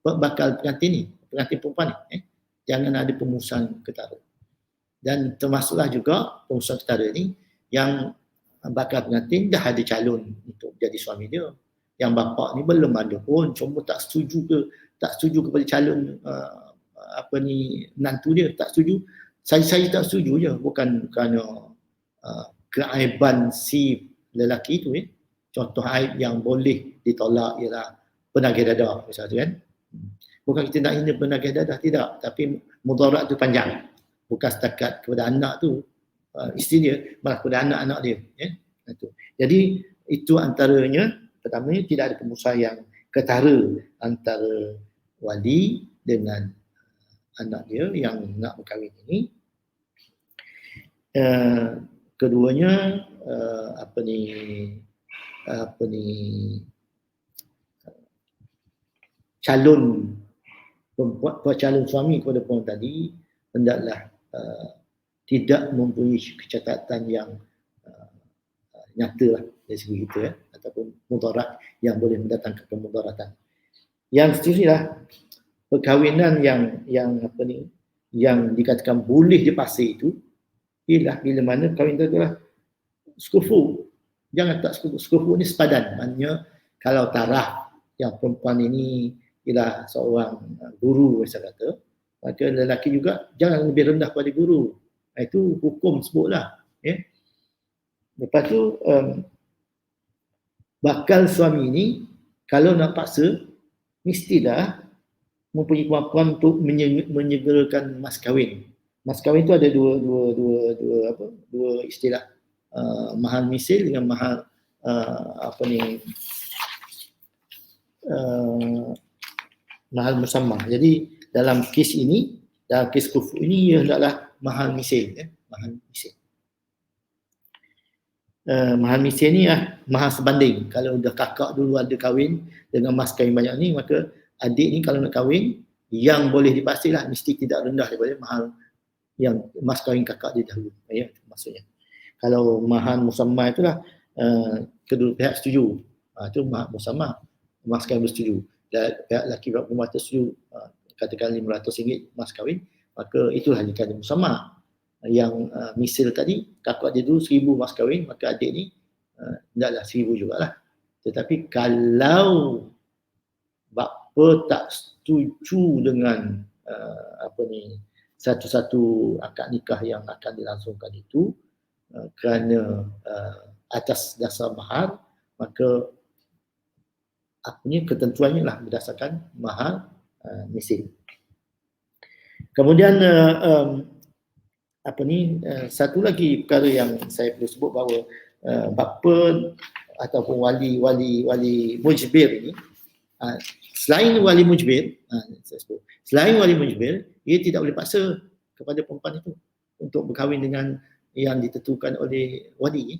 bakal pengantin ni, pengantin perempuan ni. Jangan ada permusuhan ketara. Dan termasuklah juga permusuhan ketara ni yang bakal pengantin dah ada calon untuk jadi suami dia. Yang bapa ni belum ada pun, cuma tak setuju kepada calon menantu dia, tak setuju. Saya tak setuju je, bukan kerana keaiban si lelaki itu. Contoh aib yang boleh ditolak ialah penagih dadah misalnya kan. Bukan kita nak hina penagih dadah, tidak, tapi mudarat tu panjang. Bukan setakat kepada anak tu, isteri dia, malah kepada anak-anak dia. Itu. Jadi itu antaranya, pertamanya tidak ada permusuhan yang ketara antara wali dengan anak dia yang nak berkahwin ini. Keduanya calon suami kepada perempuan tadi hendaklah tidak mempunyai kecacatan yang nyata lah dari segi kita, ataupun mudarat yang boleh mendatangkan kemudaratan. Yang seterusnya perkahwinan yang dikatakan boleh dipasir itu ialah bila mana kahwin itu adalah sekufu. Jangan tak sekufu. Sekufu ni sepadan. Maknanya kalau taraf yang perempuan ini ialah seorang guru, saya kata, maka lelaki juga jangan lebih rendah pada guru. Itu hukum sebutlah. Lepas tu bakal suami ini kalau nak paksa mestilah mempunyai kemampuan untuk menyegerakan mas kahwin. Mas kahwin tu ada dua istilah, mahar misil dengan mahar mahar musammah. Jadi dalam kes ini, dalam kes kufu ini, ia hendaklah mahar misil. Mahar misil. Mahar misil ni mahar sebanding. Kalau dah kakak dulu ada kahwin dengan mas kahwin banyak ni, maka adik ni kalau nak kahwin, yang boleh dipastilah mesti tidak rendah daripada mahar yang mas kahwin kakak dia dahulu. Maksudnya. Kalau mahar musammah itulah kedua pihak setuju. Itu mahar musammah, mas kahwin bersetuju. Dan pihak lelaki pihak perempuan setuju, katakan RM500 mas kahwin, maka itulah nikah musammah. Yang misil tadi, kakak dia dulu 1,000 mas kahwin, maka adik ni hendaklah 1,000 jugalah. Tetapi kalau bapa tak setuju dengan satu-satu akad nikah yang akan dilangsungkan itu kerana atas dasar mahar, maka ketentuannya lah berdasarkan mahar misil. Kemudian satu lagi perkara yang saya perlu sebut bahawa bapa ataupun wali mujbir ini, selain wali mujbir, ia tidak boleh paksa kepada perempuan itu untuk berkahwin dengan yang ditentukan oleh wali.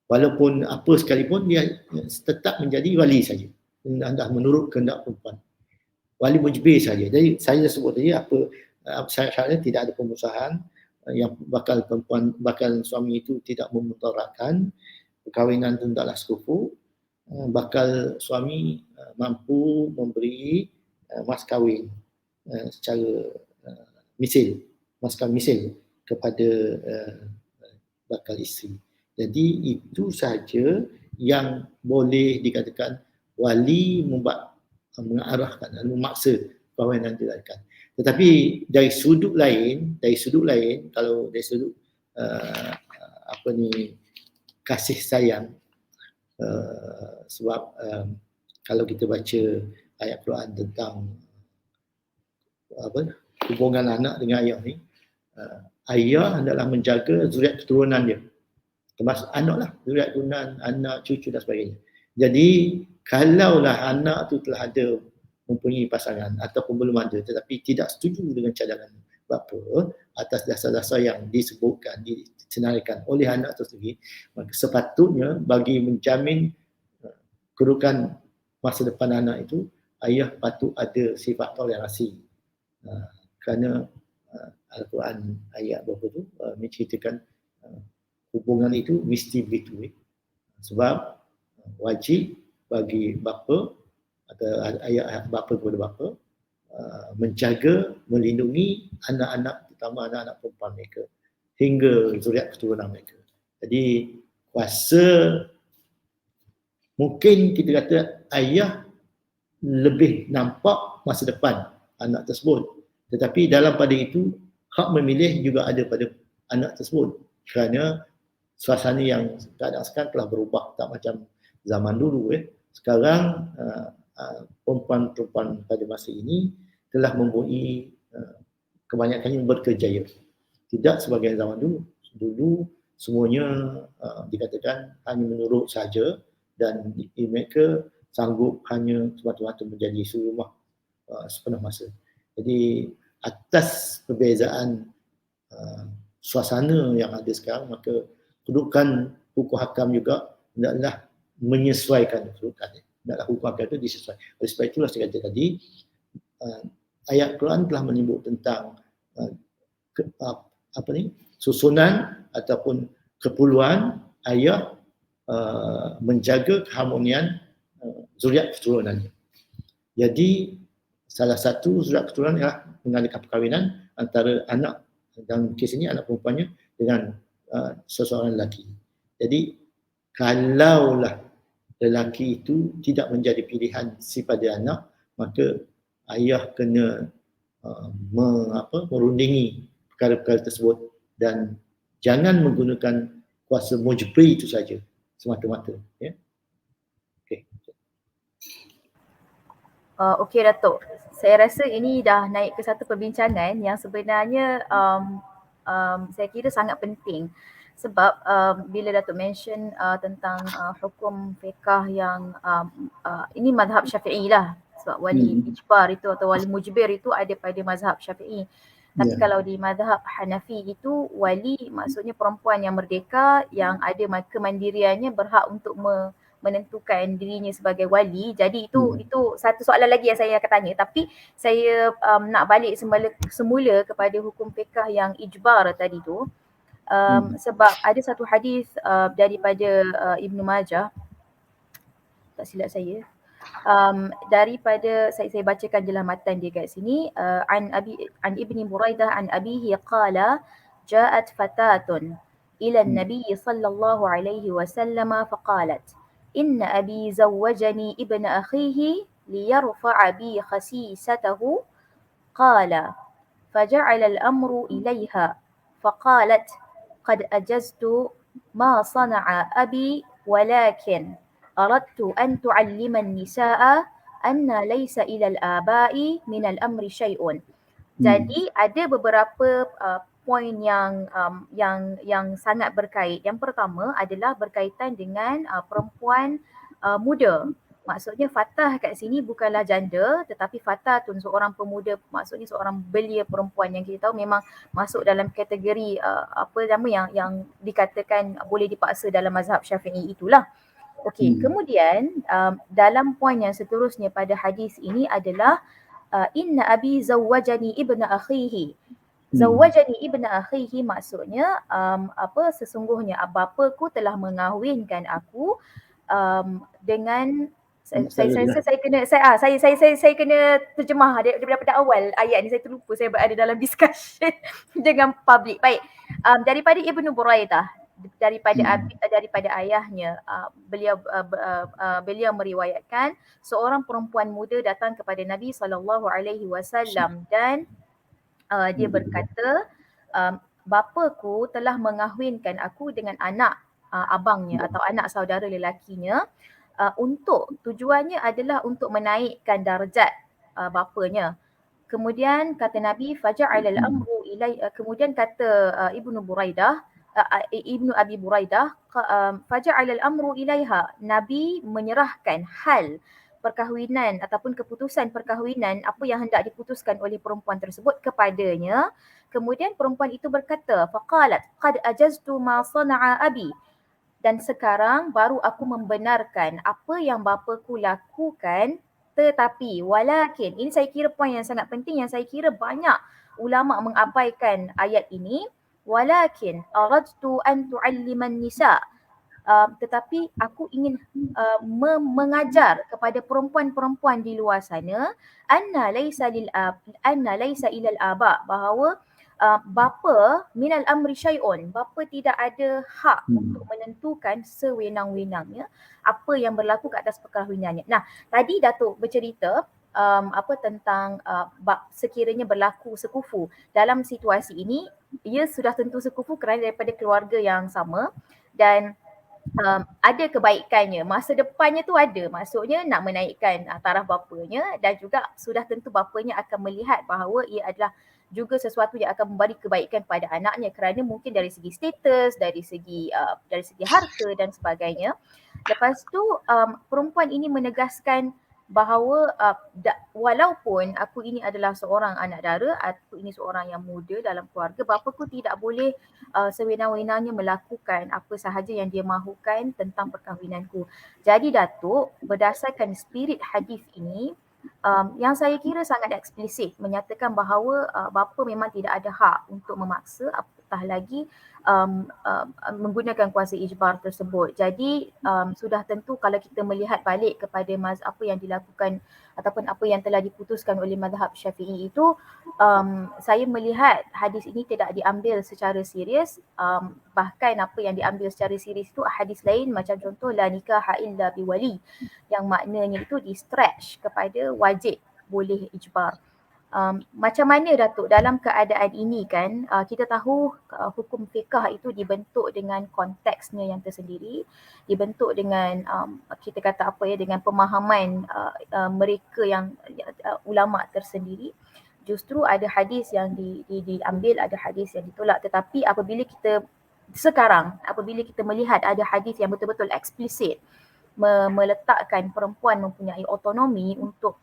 Walaupun apa sekalipun, dia tetap menjadi wali saja, menurut kehendak perempuan. Wali mujbir saja. Jadi saya sebut tadi syaratnya tidak ada permusuhan, yang bakal suami itu tidak memudaratkan, perkahwinan itu hendaklah sekufu, bakal suami mampu memberi mas kahwin secara misil, mas kahwin misil kepada bakal isteri. Jadi itu sahaja yang boleh dikatakan wali mengarahkan dan memaksa perkahwinan dilakukan. Tetapi dari sudut lain, kalau dari sudut kasih sayang, sebab kalau kita baca ayat Quran tentang hubungan anak dengan ayah ni, ayah hendaklah menjaga zuriat keturunan dia, termasuk anak lah, zuriat keturunan, anak, cucu dan sebagainya. Jadi kalaulah anak tu telah ada mempunyai pasangan ataupun belum ada tetapi tidak setuju dengan cadangan bapa atas dasar-dasar yang disebutkan, disenaraikan oleh anak tersebut, maka sepatutnya bagi menjamin kedudukan masa depan anak itu, ayah patut ada sifat toleransi. Kerana Al-Quran ayat berapa tu menceritakan hubungan itu mesti begitu. Sebab wajib bagi bapa atau ayah bapa kepada bapa menjaga, melindungi anak-anak, terutama anak-anak perempuan mereka hingga zuriat keturunan mereka. Jadi kuasa, mungkin kita kata ayah lebih nampak masa depan anak tersebut, tetapi dalam pada itu hak memilih juga ada pada anak tersebut, kerana suasana yang keadaan sekarang telah berubah, tak macam zaman dulu. Sekarang perempuan-perempuan pada masa ini telah mempunyai kebanyakannya berkejaya. Tidak sebagai zaman dulu. Dulu semuanya dikatakan hanya menurut saja dan mereka sanggup hanya semata-mata menjadi isteri rumah sepenuh masa. Jadi atas perbezaan suasana yang ada sekarang, maka kedudukan hukum hakam juga hendaklah menyesuaikan kedudukan. Hendaklah hukum hakam itu disesuaikan. Oleh sebab itulah saya kata tadi, ayat Quran telah menyebut tentang susunan ataupun keperluan ayah menjaga keharmonian zuriat keturunannya. Jadi salah satu zuriat keturunan ialah mengadakan perkahwinan antara anak, dalam kes ini anak perempuannya, dengan seseorang lelaki. Jadi kalaulah lelaki itu tidak menjadi pilihan si pada anak, maka ayah kena merundingi perkara-perkara tersebut dan jangan menggunakan kuasa mujbir itu saja semata-mata. Ya. Okey Datuk, saya rasa ini dah naik ke satu perbincangan yang sebenarnya saya kira sangat penting, sebab bila Datuk mention tentang hukum fiqah yang ini mazhab Syafi'i lah, sebab wali ijbar itu atau wali mujbir itu ada pada mazhab Syafi'i. Tapi kalau di mazhab Hanafi itu wali maksudnya perempuan yang merdeka, yang ada kemandiriannya, berhak untuk menentukan dirinya sebagai wali. Jadi itu satu soalan lagi yang saya akan tanya, tapi saya nak balik semula kepada hukum fiqh yang ijbar tadi tu. Sebab ada satu hadis daripada Ibnu Majah, tak silap saya, daripada saya bacakan jelas matan dia kat sini, an Ibni Buraidah an abihi qala ja'at fatatun ila an-nabiy sallallahu alaihi wasallam faqalat إن أبي زوجني ابن أخيه ليرفع بي خسيسته قال فجعل الأمر إليها فقالت قد أجزت ما صنع أبي ولكن أردت أن تعلم النساء أن ليس إلى الآباء من الأمر شيء. Jadi ada beberapa poin yang sangat berkait. Yang pertama adalah berkaitan dengan perempuan muda. Maksudnya fatah kat sini bukanlah janda, tetapi fatah tu seorang pemuda, maksudnya seorang belia perempuan yang kita tahu memang masuk dalam kategori yang dikatakan boleh dipaksa dalam mazhab Syafi'i itulah. Okey, kemudian dalam poin yang seterusnya pada hadis ini adalah inna abi zawwajani ibna akhihi. Zawwajani ibna akhihi maksudnya sesungguhnya bapaku telah mengahwinkan aku dengan saya kena terjemah daripada awal ayat ni, saya terlupa, saya berada dalam discussion dengan public. Baik, daripada Ibnu Buraidah, daripada ayahnya, beliau meriwayatkan seorang perempuan muda datang kepada Nabi SAW dan dia berkata, bapaku telah mengahwinkan aku dengan anak abangnya atau anak saudara lelakinya, untuk tujuannya adalah untuk menaikkan darjat bapanya. Kemudian kata Nabi faja'al al-amru kemudian kata Ibnu Abi Buraidah, faja'al al-amru ilaiha, Nabi menyerahkan hal perkahwinan ataupun keputusan perkahwinan apa yang hendak diputuskan oleh perempuan tersebut kepadanya. Kemudian perempuan itu berkata, faqalat qad ajaztu ma sana'a abi, dan sekarang baru aku membenarkan apa yang bapaku lakukan, tetapi walakin, ini saya kira poin yang sangat penting yang saya kira banyak ulama mengabaikan ayat ini, walakin aradtu an tu'alliman nisa, tetapi aku ingin mengajar kepada perempuan-perempuan di luar sana anna laisa ilal aba, bahawa bapa minal amri syai'un, bapa tidak ada hak untuk menentukan sewenang-wenangnya apa yang berlaku ke atas perkahwinannya. Nah, tadi Datuk bercerita tentang sekiranya berlaku sekufu. Dalam situasi ini, ia sudah tentu sekufu kerana daripada keluarga yang sama dan ada kebaikannya, masa depannya tu ada, maksudnya nak menaikkan taraf bapanya, dan juga sudah tentu bapanya akan melihat bahawa ia adalah juga sesuatu yang akan memberi kebaikan pada anaknya, kerana mungkin dari segi status, dari segi harta dan sebagainya. Lepas tu perempuan ini menegaskan bahawa walaupun aku ini adalah seorang anak dara, aku ini seorang yang muda dalam keluarga, bapaku tidak boleh sewenang-wenangnya melakukan apa sahaja yang dia mahukan tentang perkahwinanku. Jadi Datuk, berdasarkan spirit hadis ini, yang saya kira sangat eksplisit menyatakan bahawa bapa memang tidak ada hak untuk memaksa, apatah lagi menggunakan kuasa ijbar tersebut. Jadi sudah tentu kalau kita melihat balik kepada apa yang dilakukan ataupun apa yang telah diputuskan oleh mazhab Syafi'i itu, saya melihat hadis ini tidak diambil secara serius. Bahkan apa yang diambil secara serius itu hadis lain, macam contoh la nikaha illa biwali, yang maknanya itu di stretch kepada wajib boleh ijbar. Macam mana Datuk dalam keadaan ini kan, kita tahu hukum fiqah itu dibentuk dengan konteksnya yang tersendiri, dibentuk dengan kita kata dengan pemahaman mereka yang ulama tersendiri. Justru ada hadis yang diambil, ada hadis yang ditolak, tetapi apabila kita melihat ada hadis yang betul-betul eksplisit meletakkan perempuan mempunyai autonomi untuk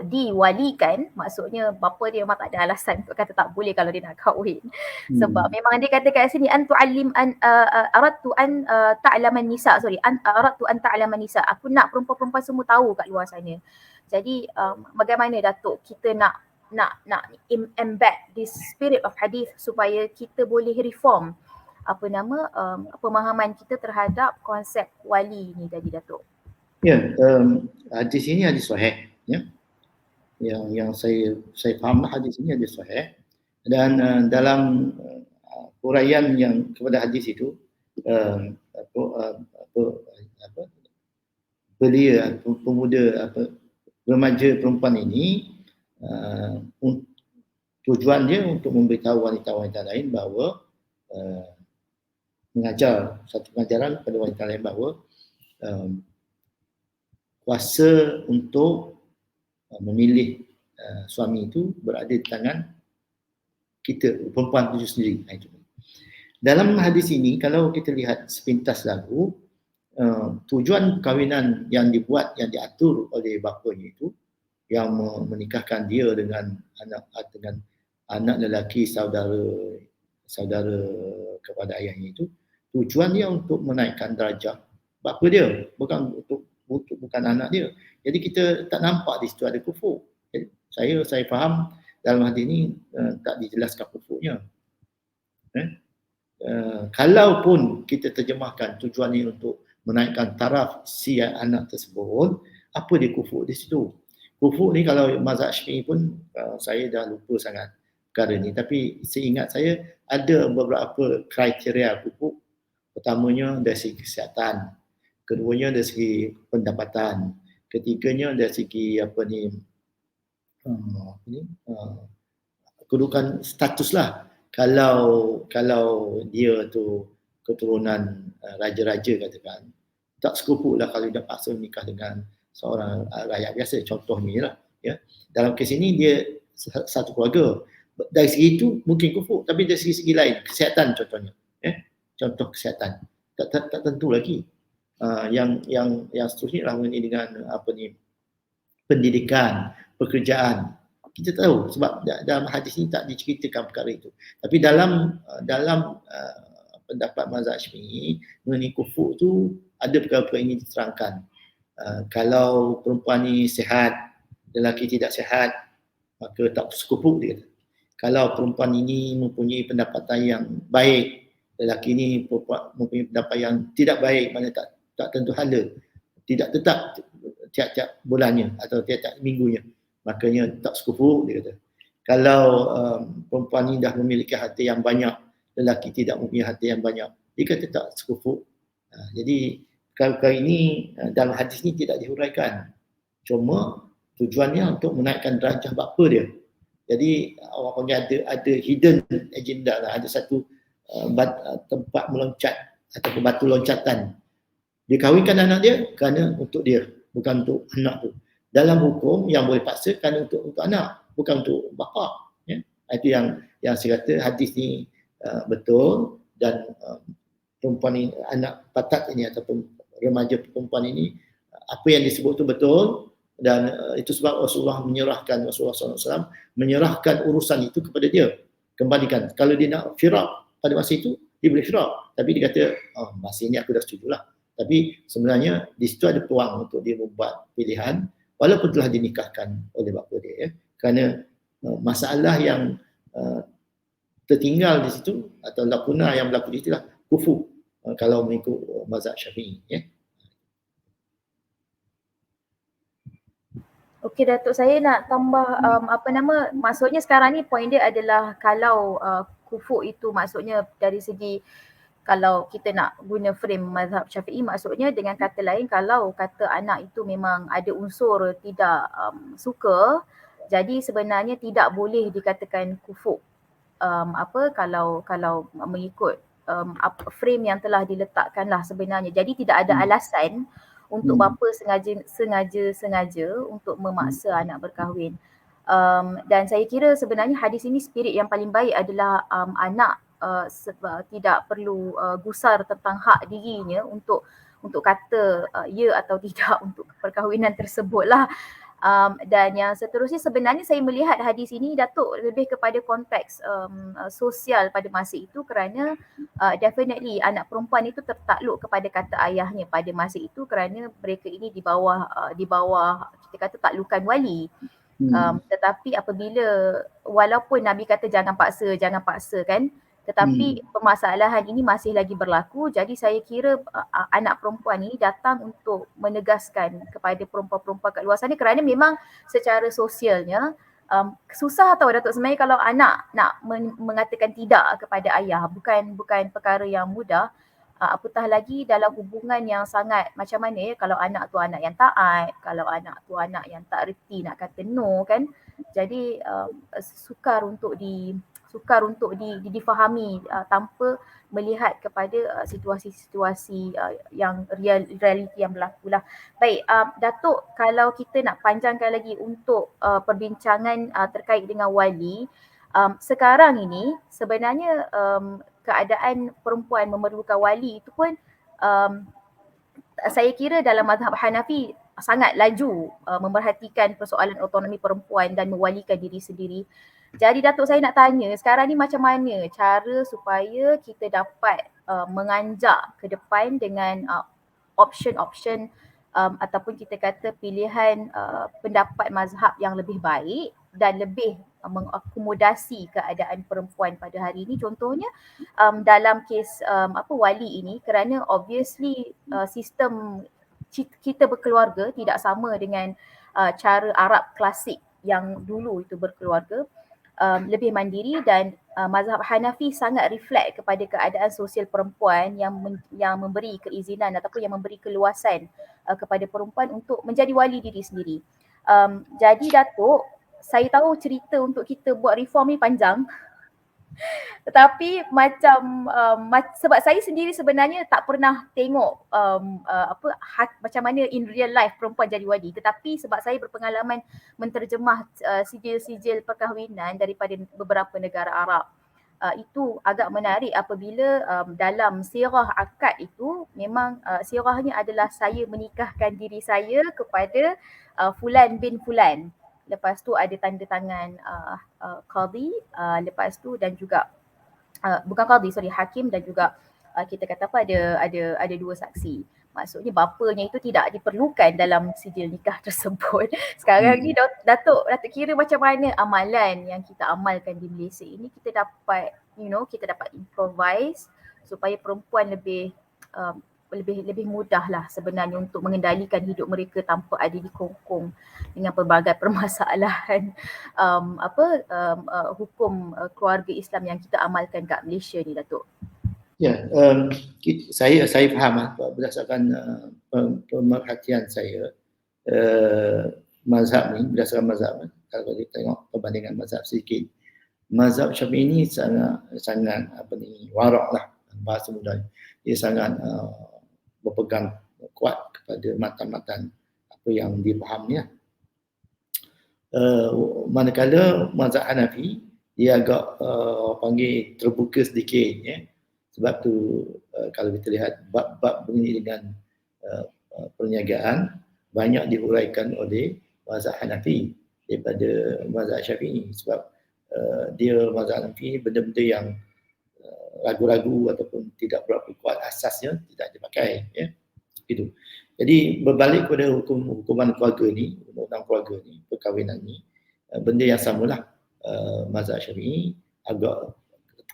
diwalikan, maksudnya bapa dia memang tak ada alasan untuk kata tak boleh kalau dia nak kahwin. Sebab memang dia kata kat sini aradtu an ta'laman nisa, aku nak perempuan-perempuan semua tahu kat luar sana. Jadi bagaimana Datuk kita nak embed this spirit of hadith supaya kita boleh reform pemahaman kita terhadap konsep wali ni tadi Datuk? Ya, hadis ini hadis sahih, ya. Yang saya faham hadis ini hadis sahih, dan dalam huraian yang kepada hadis itu remaja perempuan ini tujuan dia untuk memberitahu wanita-wanita lain bahawa mengajar satu pengajaran kepada wanita lain bahawa kuasa untuk memilih suami itu berada di tangan kita, perempuan itu sendiri. Dalam hadis ini, kalau kita lihat sepintas lagu, tujuan perkahwinan yang dibuat, yang diatur oleh bapanya itu, yang menikahkan dia dengan anak lelaki saudara kepada ayahnya itu, tujuannya untuk menaikkan darjah bapa dia, bukan anak dia. Jadi kita tak nampak di situ ada kufur. Jadi saya faham dalam hadis ini tak dijelaskan kufurnya. Kalaupun kita terjemahkan tujuannya untuk menaikkan taraf si anak tersebut, apa dia kufur di situ? Kufur ni kalau mazhab Syafi'i pun saya dah lupa sangat perkara ni, tapi seingat saya ada beberapa kriteria kufur. Pertamanya dari segi kesihatan, keduanya dari segi pendapatan, ketiganya dari segi kedudukan status lah. Kalau dia tu keturunan raja-raja katakan, tak sekupuk lah kalau dia paksa nikah dengan seorang rakyat biasa, contohnya lah, ya. Dalam kes ini dia satu keluarga. Dari segi itu mungkin kufur, tapi dari segi lain, kesihatan contohnya, contoh kesihatan tak tentu lagi. Yang seterusnya lah mengenai dengan pendidikan, pekerjaan. Kita tahu sebab dalam hadis ini tak diceritakan perkara itu. Tapi dalam pendapat mazhab Syafi'i mengenai kufur tu ada perkara-perkara ini diterangkan. Kalau perempuan ni sihat, lelaki tidak sihat, maka tak sekupuk dia. Kalau perempuan ini mempunyai pendapatan yang baik, lelaki ini mempunyai pendapatan yang tidak baik, mana tak tentu hala, tidak tetap tiap-tiap bulannya atau tiap-tiap minggunya, makanya tak sekufu, dia kata. Kalau perempuan ini dah memiliki harta yang banyak, lelaki tidak mempunyai harta yang banyak, dia kata tak sekufu. Jadi perkara ini dalam hadis ini tidak dihuraikan. Cuma tujuannya untuk menaikkan darjah bapa dia. Jadi orang panggil ada hidden agenda lah, ada satu tempat meloncat atau batu loncatan. Dia kahwinkan anak dia kerana untuk dia, bukan untuk anak tu. Dalam hukum yang boleh paksa kerana untuk anak, bukan untuk bapa. Ya. Itu yang saya kata hadis ni betul, dan perempuan ini, anak patat ini ataupun remaja perempuan ini, apa yang disebut tu betul, dan itu sebab Rasulullah SAW menyerahkan urusan itu kepada dia. Kembalikan. Kalau dia nak firak pada masa itu, dia boleh firak. Tapi dia kata, masa ini aku dah setujulah. Tapi sebenarnya di situ ada peluang untuk dia membuat pilihan walaupun telah dinikahkan oleh bapa dia. Ya. Kerana masalah yang tertinggal di situ atau lakuna yang berlaku di situ lah kufu kalau mengikut mazhab Syafi'i. Ya. Okey Datuk, saya nak tambah maksudnya sekarang ni poin dia adalah kalau kufuk itu maksudnya dari segi kalau kita nak guna frame mazhab Syafi'i, maksudnya dengan kata lain kalau kata anak itu memang ada unsur tidak suka, jadi sebenarnya tidak boleh dikatakan kufuk. Kalau mengikut frame yang telah diletakkan lah sebenarnya. Jadi tidak ada alasan untuk bapa sengaja untuk memaksa anak berkahwin. Dan saya kira sebenarnya hadis ini spirit yang paling baik adalah anak tidak perlu gusar tentang hak dirinya untuk kata ya atau tidak untuk perkahwinan tersebut lah. Dan yang seterusnya sebenarnya saya melihat hadis ini Datuk lebih kepada konteks sosial pada masa itu, kerana definitely anak perempuan itu tertakluk kepada kata ayahnya pada masa itu kerana mereka ini di bawah kita kata taklukan wali. Tetapi apabila walaupun Nabi kata jangan paksa kan, tetapi permasalahan ini masih lagi berlaku. Jadi saya kira anak perempuan ini datang untuk menegaskan kepada perempuan-perempuan kat luar sana, kerana memang secara sosialnya susah tau Datuk, sebenarnya kalau anak nak mengatakan tidak kepada ayah bukan perkara yang mudah. Apatah lagi dalam hubungan yang sangat macam mana ya, kalau anak tu anak yang taat, kalau anak tu anak yang tak reti nak kata no kan. Jadi sukar untuk difahami tanpa melihat kepada situasi-situasi yang realiti yang berlaku lah. Baik, Datuk, kalau kita nak panjangkan lagi untuk perbincangan terkait dengan wali, sekarang ini sebenarnya keadaan perempuan memerlukan wali itu pun saya kira dalam mazhab Hanafi sangat laju memerhatikan persoalan autonomi perempuan dan mewalikan diri sendiri. Jadi Datuk, saya nak tanya sekarang ni macam mana cara supaya kita dapat menganjak ke depan dengan option-option ataupun kita kata pilihan pendapat mazhab yang lebih baik dan lebih mengakomodasi keadaan perempuan pada hari ini. Contohnya dalam kes wali ini, kerana obviously sistem kita berkeluarga tidak sama dengan cara Arab klasik yang dulu itu berkeluarga. Lebih mandiri, dan mazhab Hanafi sangat reflect kepada keadaan sosial perempuan yang memberi keizinan ataupun yang memberi keluasan kepada perempuan untuk menjadi wali diri sendiri. Jadi Datuk, saya tahu cerita untuk kita buat reform ni panjang. Tetapi sebab saya sendiri sebenarnya tak pernah tengok macam mana in real life perempuan jadi wali, tetapi sebab saya berpengalaman menterjemah sijil-sijil perkahwinan daripada beberapa negara Arab, itu agak menarik apabila dalam sirah akad itu memang sirahnya adalah saya menikahkan diri saya kepada Fulan bin Fulan. Lepas tu ada tanda tangan qadhi, lepas tu dan juga bukan qadhi, hakim, dan juga kita kata ada dua saksi. maksudnya bapanya itu tidak diperlukan dalam sijil nikah tersebut. Sekarang ni Datuk kira macam mana amalan yang kita amalkan di Malaysia ini, kita dapat kita dapat improvise supaya perempuan lebih mudah lah sebenarnya untuk mengendalikan hidup mereka tanpa ada dikongkong dengan pelbagai permasalahan hukum keluarga Islam yang kita amalkan kat Malaysia ni, Datuk. Ya, saya faham berdasarkan pemerhatian saya mazhab ni, berdasarkan mazhab, kalau kita tengok perbandingan mazhab sedikit, mazhab Syafi'i ni sangat warak lah, bahasa mudah, dia sangat berpegang kuat kepada matan-matan apa yang dipahami lah. Manakala mazhab Hanafi dia agak panggil terbuka sedikit, ya. Sebab tu kalau kita lihat bab-bab mengenai dengan perniagaan banyak dihuraikan oleh mazhab Hanafi daripada mazhab Syafi'i, sebab dia mazhab Hanafi benda-benda yang ragu-ragu ataupun tidak berapa kuat asasnya tidak dipakai, ya. Gitu. Jadi berbalik kepada hukuman keluarga ni, undang keluarga ni, perkahwinan ni, benda yang samalah. Mazhab Syafi'i agak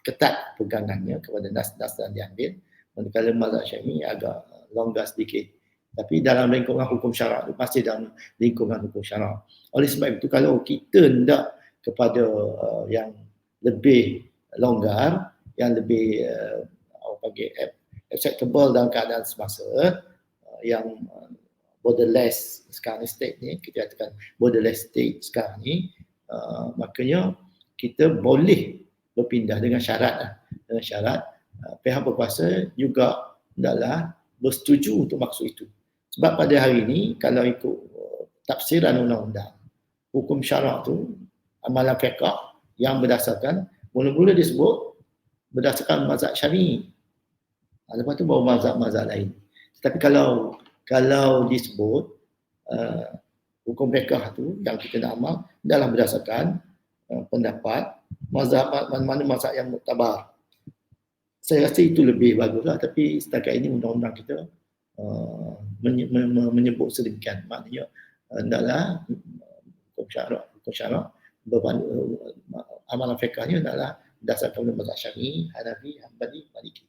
ketat pegangannya kepada nas-nas yang diambil, manakala mazhab Syafi'i agak longgar sedikit. Tapi dalam lingkungan hukum syarak, masih dalam lingkungan hukum syarak. Oleh sebab itu, kalau kita hendak kepada yang lebih longgar, yang lebih acceptable dalam keadaan semasa, yang borderless sekarang ni, state ni, kita katakan borderless state sekarang ni, makanya kita boleh berpindah dengan syarat, pihak berkuasa juga hendaklah bersetuju untuk maksud itu. Sebab pada hari ini kalau ikut tafsiran undang-undang, hukum syarak tu amalan fiqh yang berdasarkan, mula-mula disebut berdasarkan mazhab Syafi'i, lepas tu baru mazhab-mazhab lain. Tetapi kalau disebut hukum fiqh tu yang kita nak amal adalah berdasarkan pendapat mazhab mana-mana mazhab yang muktabar. Saya rasa itu lebih baguslah, tapi setakat ini undang-undang kita menyebut sedemikian. Maknanya hendaklah hukum syarak amalan fiqhnya adalah berdasarkan mazhab Syafi'i, Hanafi, Hanbali, Maliki.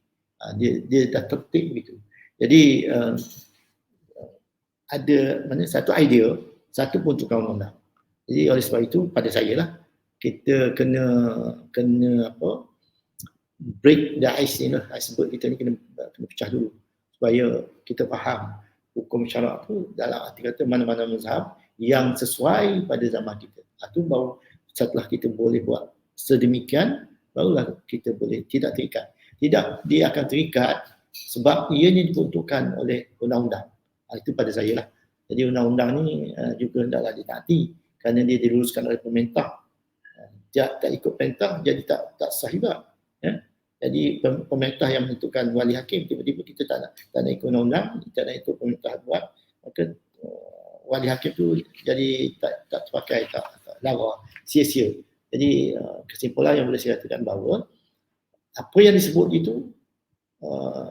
Dia dah tertib begitu. Jadi ada satu idea, satu pun tukar undang-undang. Jadi oleh sebab itu pada saya lah, kita kena break the ice ni lah, iceberg kita ni kena pecah dulu supaya kita faham hukum syarak tu dalam arti kata mana-mana mazhab yang sesuai pada zaman kita. Itu baru setelah kita boleh buat sedemikian, barulah kita boleh tidak terikat. Tidak, dia akan terikat sebab ianya diperuntukkan oleh undang-undang. Itu pada saya lah. Jadi undang-undang ni juga hendaklah ditaati kerana dia diluluskan oleh pemerintah. Tak ikut perintah jadi tak sah juga, ya. Jadi pemerintah yang menentukan wali hakim, tiba-tiba kita tak nak ikut undang-undang, tak nak ikut pemerintah buat, maka wali hakim tu jadi tak terpakai, tak lara, sia-sia. Jadi kesimpulan yang boleh saya katakan bahawa apa yang disebut itu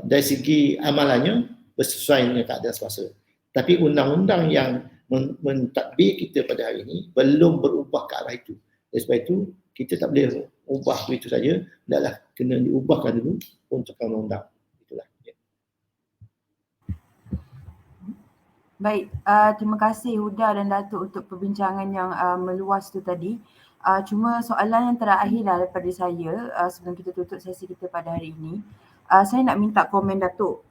dari segi amalannya bersesuaian dengan keadaan semasa. Tapi undang-undang yang mentadbir kita pada hari ini belum berubah ke arah itu. Oleh sebab itu, kita tak boleh ubah begitu saja, hendaklah kena diubahkan dulu untuk undang-undang. Itulah. Ya. Baik, terima kasih Huda dan Datuk untuk perbincangan yang meluas tu tadi. Cuma soalan yang terakhir lah daripada saya sebelum kita tutup sesi kita pada hari ini. Saya nak minta komen Datuk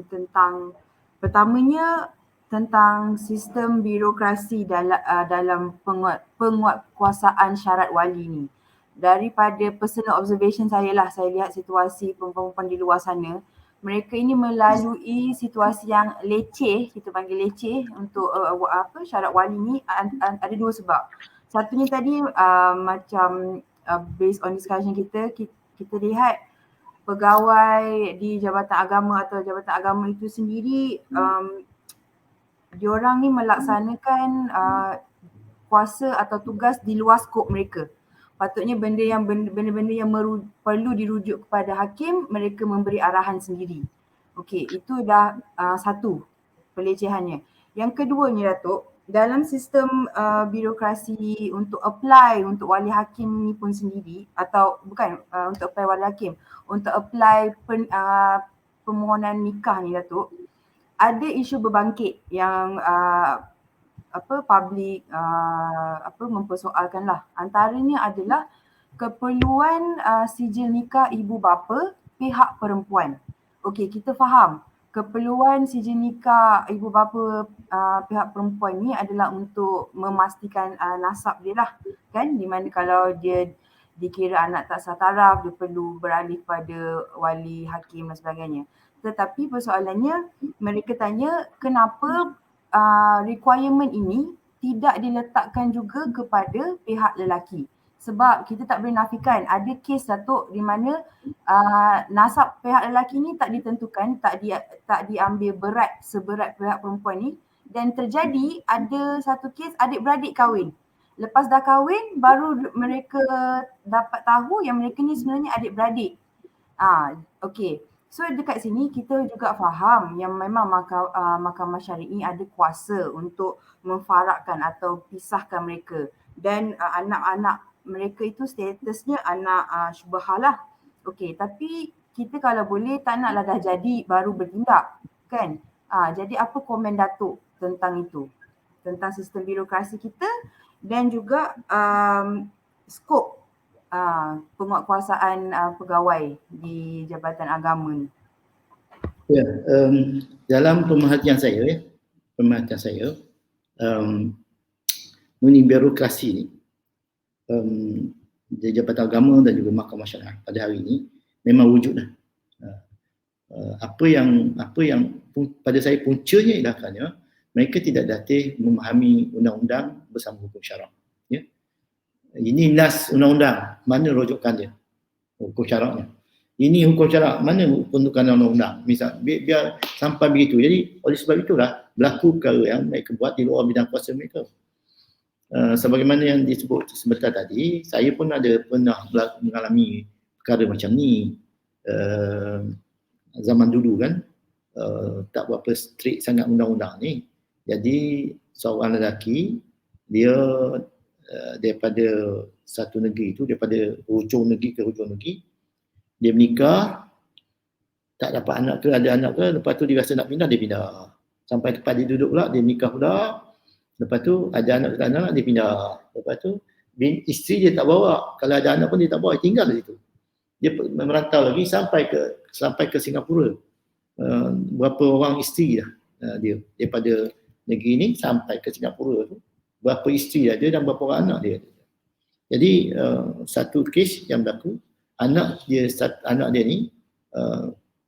tentang, pertamanya tentang sistem birokrasi dalam penguatkuasaan syarat wali ni. Daripada personal observation saya lah, saya lihat situasi perempuan-perempuan di luar sana, mereka ini melalui situasi yang leceh, kita panggil leceh untuk syarat wali ni ada dua sebab. Satunya tadi macam based on discussion kita lihat pegawai di Jabatan Agama atau Jabatan Agama itu sendiri, diorang ni melaksanakan kuasa atau tugas di luar skop mereka. Patutnya benda-benda yang perlu dirujuk kepada hakim, mereka memberi arahan sendiri. Okey, itu dah satu pelecehannya. Yang keduanya Datuk, dalam sistem birokrasi untuk apply untuk wali hakim ni pun sendiri, atau bukan untuk apply wali hakim, untuk apply permohonan nikah ni Datuk, ada isu berbangkit yang public mempersoalkan lah. Antaranya adalah keperluan sijil nikah ibu bapa pihak perempuan. Okey, kita faham keperluan sijil nikah ibu bapa pihak perempuan ni adalah untuk memastikan nasab dia lah, kan, di mana kalau dia dikira anak tak sah taraf, dia perlu beralih pada wali hakim dan sebagainya. Tetapi persoalannya, mereka tanya kenapa requirement ini tidak diletakkan juga kepada pihak lelaki. Sebab kita tak boleh nafikan ada kes Datuk di mana nasab pihak lelaki ni tak ditentukan, tak diambil berat seberat pihak perempuan ni, dan terjadi ada satu kes adik-beradik kahwin. Lepas dah kahwin baru mereka dapat tahu yang mereka ni sebenarnya adik-beradik. Okey. So dekat sini kita juga faham yang memang Mahkamah Syari'i ada kuasa untuk memfarakkan atau pisahkan mereka, dan anak-anak mereka itu statusnya anak syubhah lah. Okey, tapi kita kalau boleh tak naklah dah jadi baru bertindak, kan? Jadi apa komen Datuk tentang itu? Tentang sistem birokrasi kita dan juga skop penguatkuasaan pegawai di Jabatan Agama ni. Ya, dalam pemerhatian saya mengenai birokrasi ni, di Jabatan Agama dan juga Mahkamah Syariah pada hari ini memang wujud dah. Apa yang pada saya puncanya ialah kerana mereka tidak datang memahami undang-undang bersama hukum syarak. Ya. Ini nas undang-undang, mana rujukan dia? Hukum syaraknya. Ini hukum syarak, mana peruntukan undang-undang? Misal, biar sampai begitu. Jadi oleh sebab itulah berlaku perkara yang mereka buat di luar bidang kuasa mereka. Sebagaimana yang disebut sebentar tadi, saya pun pernah mengalami perkara macam ni. Zaman dulu kan, tak berapa strict sangat undang-undang ni. Jadi seorang lelaki, dia daripada satu negeri itu, daripada hujung negeri ke hujung negeri, dia menikah, tak dapat anak ke, ada anak ke, lepas tu dia rasa nak pindah, dia pindah. Sampai tempat dia duduk pula, dia menikah pula, lepas tu ada anak ke anak, dia pindah. Lepas tu isteri dia tak bawa, kalau ada anak pun dia tak bawa, dia tinggal di situ. Dia merantau lagi sampai ke Singapura. Berapa orang isteri dah dia daripada negeri ni sampai ke Singapura tu, berapa isteri dah dia dan berapa orang anak dia. Jadi satu kes yang berlaku, anak dia ni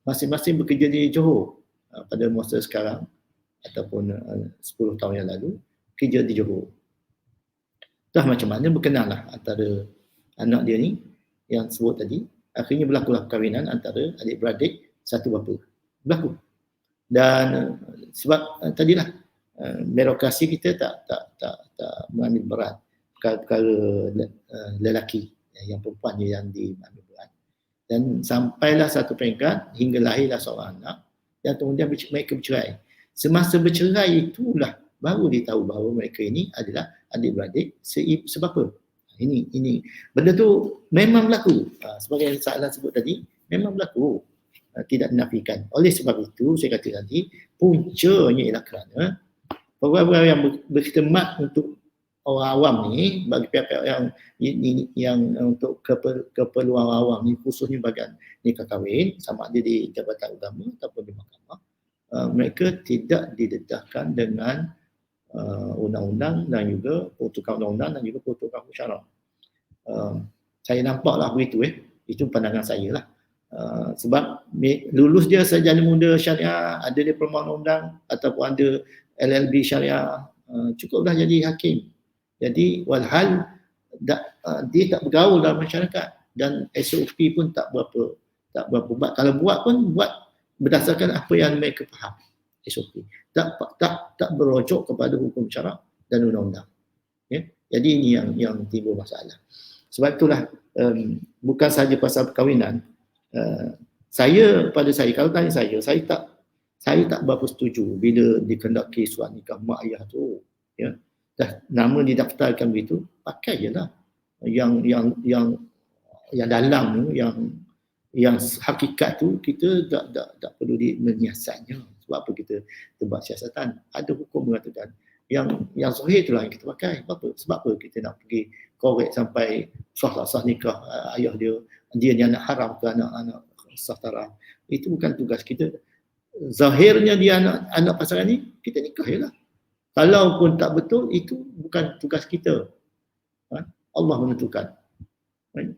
masing-masing bekerja di Johor pada masa sekarang ataupun 10 tahun yang lalu, kerja di Johor. Entah macam mana berkenan lah antara anak dia ni yang sebut tadi, akhirnya berlakulah perkahwinan antara adik-beradik satu bapa. Berlaku. Dan sebab tadilah birokrasi kita tak mengambil berat perkara lelaki, yang perempuan yang diambil berat. Dan sampailah satu peringkat hingga lahirlah seorang anak dan kemudian mereka bercerai. Semasa bercerai itulah baru dia tahu bahawa mereka ini adalah adik-beradik sebapa. Ini benda tu memang berlaku. Sebagai yang Salah sebut tadi, memang berlaku. Tidak dinafikan. Oleh sebab itu saya kata tadi, puncanya ialah kerana pegawai yang berkhidmat untuk orang awam ni, bagi pihak-pihak yang untuk keperluan awam ni, khususnya bagian nikah kahwin, sama ada di Jabatan Agama ataupun di mahkamah, mereka tidak didedahkan dengan undang-undang dan juga peruntukan undang-undang dan juga peruntukan hukum syarak. Saya nampaklah begitu itu pandangan saya lah. Sebab lulus dia sarjana muda syariah, ada dia permohonan undang ataupun ada LLB syariah, cukuplah jadi hakim. Jadi walhal dia tak bergaul dalam masyarakat dan SOP pun tak berapa buat. Kalau buat pun buat berdasarkan apa yang mereka faham SOP. Tak berujuk kepada hukum syarak dan undang-undang. Ya? Jadi ini yang timbul masalah. Sebab itulah bukan sahaja pasal perkahwinan, pada saya, kalau tanya saya tak berapa setuju bila dikendaki surat nikah mak ayah tu, ya. Dah nama didaftarkan begitu, pakai je lah yang dalam tu, yang hakikat tu kita tak perlu menyiasatnya. Sebab apa kita buat siasatan? Ada hukum mengatakan yang sahih itulah yang kita pakai. Sebab apa kita nak pergi korek sampai sah nikah ayah dia ni anak haram ke anak sah taraf. Itu bukan tugas kita. Zahirnya dia anak pasangan ni, kita nikah je lah. Kalau pun tak betul, itu bukan tugas kita. Allah menentukan.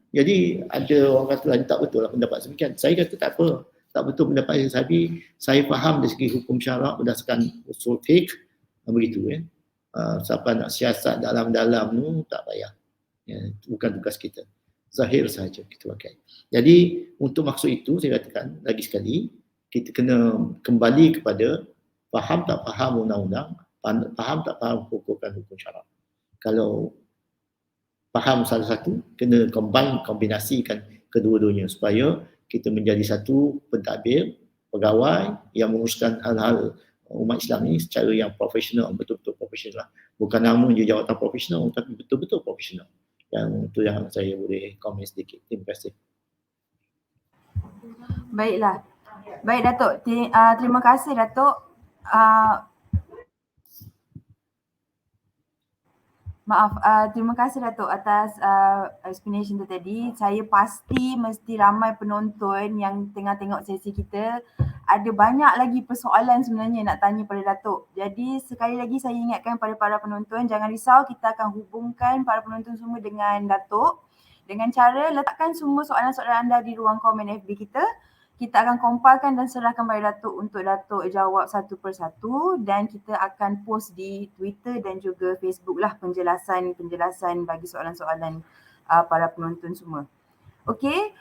Jadi ada orang kata tak betul lah pendapat semikian. Saya kata tak apa, tak betul pendapat saya. Saya faham dari segi hukum syarak berdasarkan usul fiqh, begitu ya. Siapa nak siasat dalam-dalam tu tak payah. Ya, bukan tugas kita. Zahir sahaja kita pakai. Jadi untuk maksud itu saya katakan lagi sekali, kita kena kembali kepada faham tak faham undang-undang, faham tak faham hukum syarak. Kalau faham salah satu, kena kombinasikan kedua-duanya supaya kita menjadi satu pentadbir, pegawai yang menguruskan hal-hal umat Islam ini secara yang profesional, betul-betul profesional. Bukan nama je jawatan profesional, tapi betul-betul profesional. Yang itu yang saya boleh komen sedikit. Terima kasih. Baiklah. Baik Datuk, terima kasih Datuk. Terima kasih Datuk atas explanation tu tadi. Saya pasti mesti ramai penonton yang tengah tengok sesi kita ada banyak lagi persoalan sebenarnya nak tanya pada Datuk. Jadi sekali lagi saya ingatkan pada para penonton, jangan risau, kita akan hubungkan para penonton semua dengan Datuk dengan cara letakkan semua soalan-soalan anda di ruang komen FB kita. Kita akan kompilkan dan serahkan pada Datuk untuk Datuk jawab satu persatu dan kita akan post di Twitter dan juga Facebook lah penjelasan bagi soalan-soalan para penonton semua. Okey,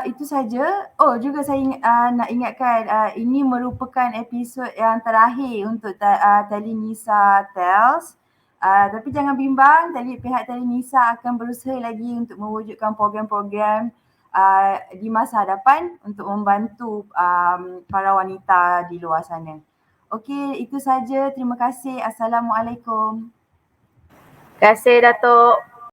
itu saja. Oh, juga saya nak ingatkan ini merupakan episod yang terakhir untuk Telinisa Tels. Tapi jangan bimbang, pihak Telinisa akan berusaha lagi untuk mewujudkan program-program di masa hadapan untuk membantu para wanita di luar sana. Okey, itu saja. Terima kasih. Assalamualaikum. Terima kasih Datuk.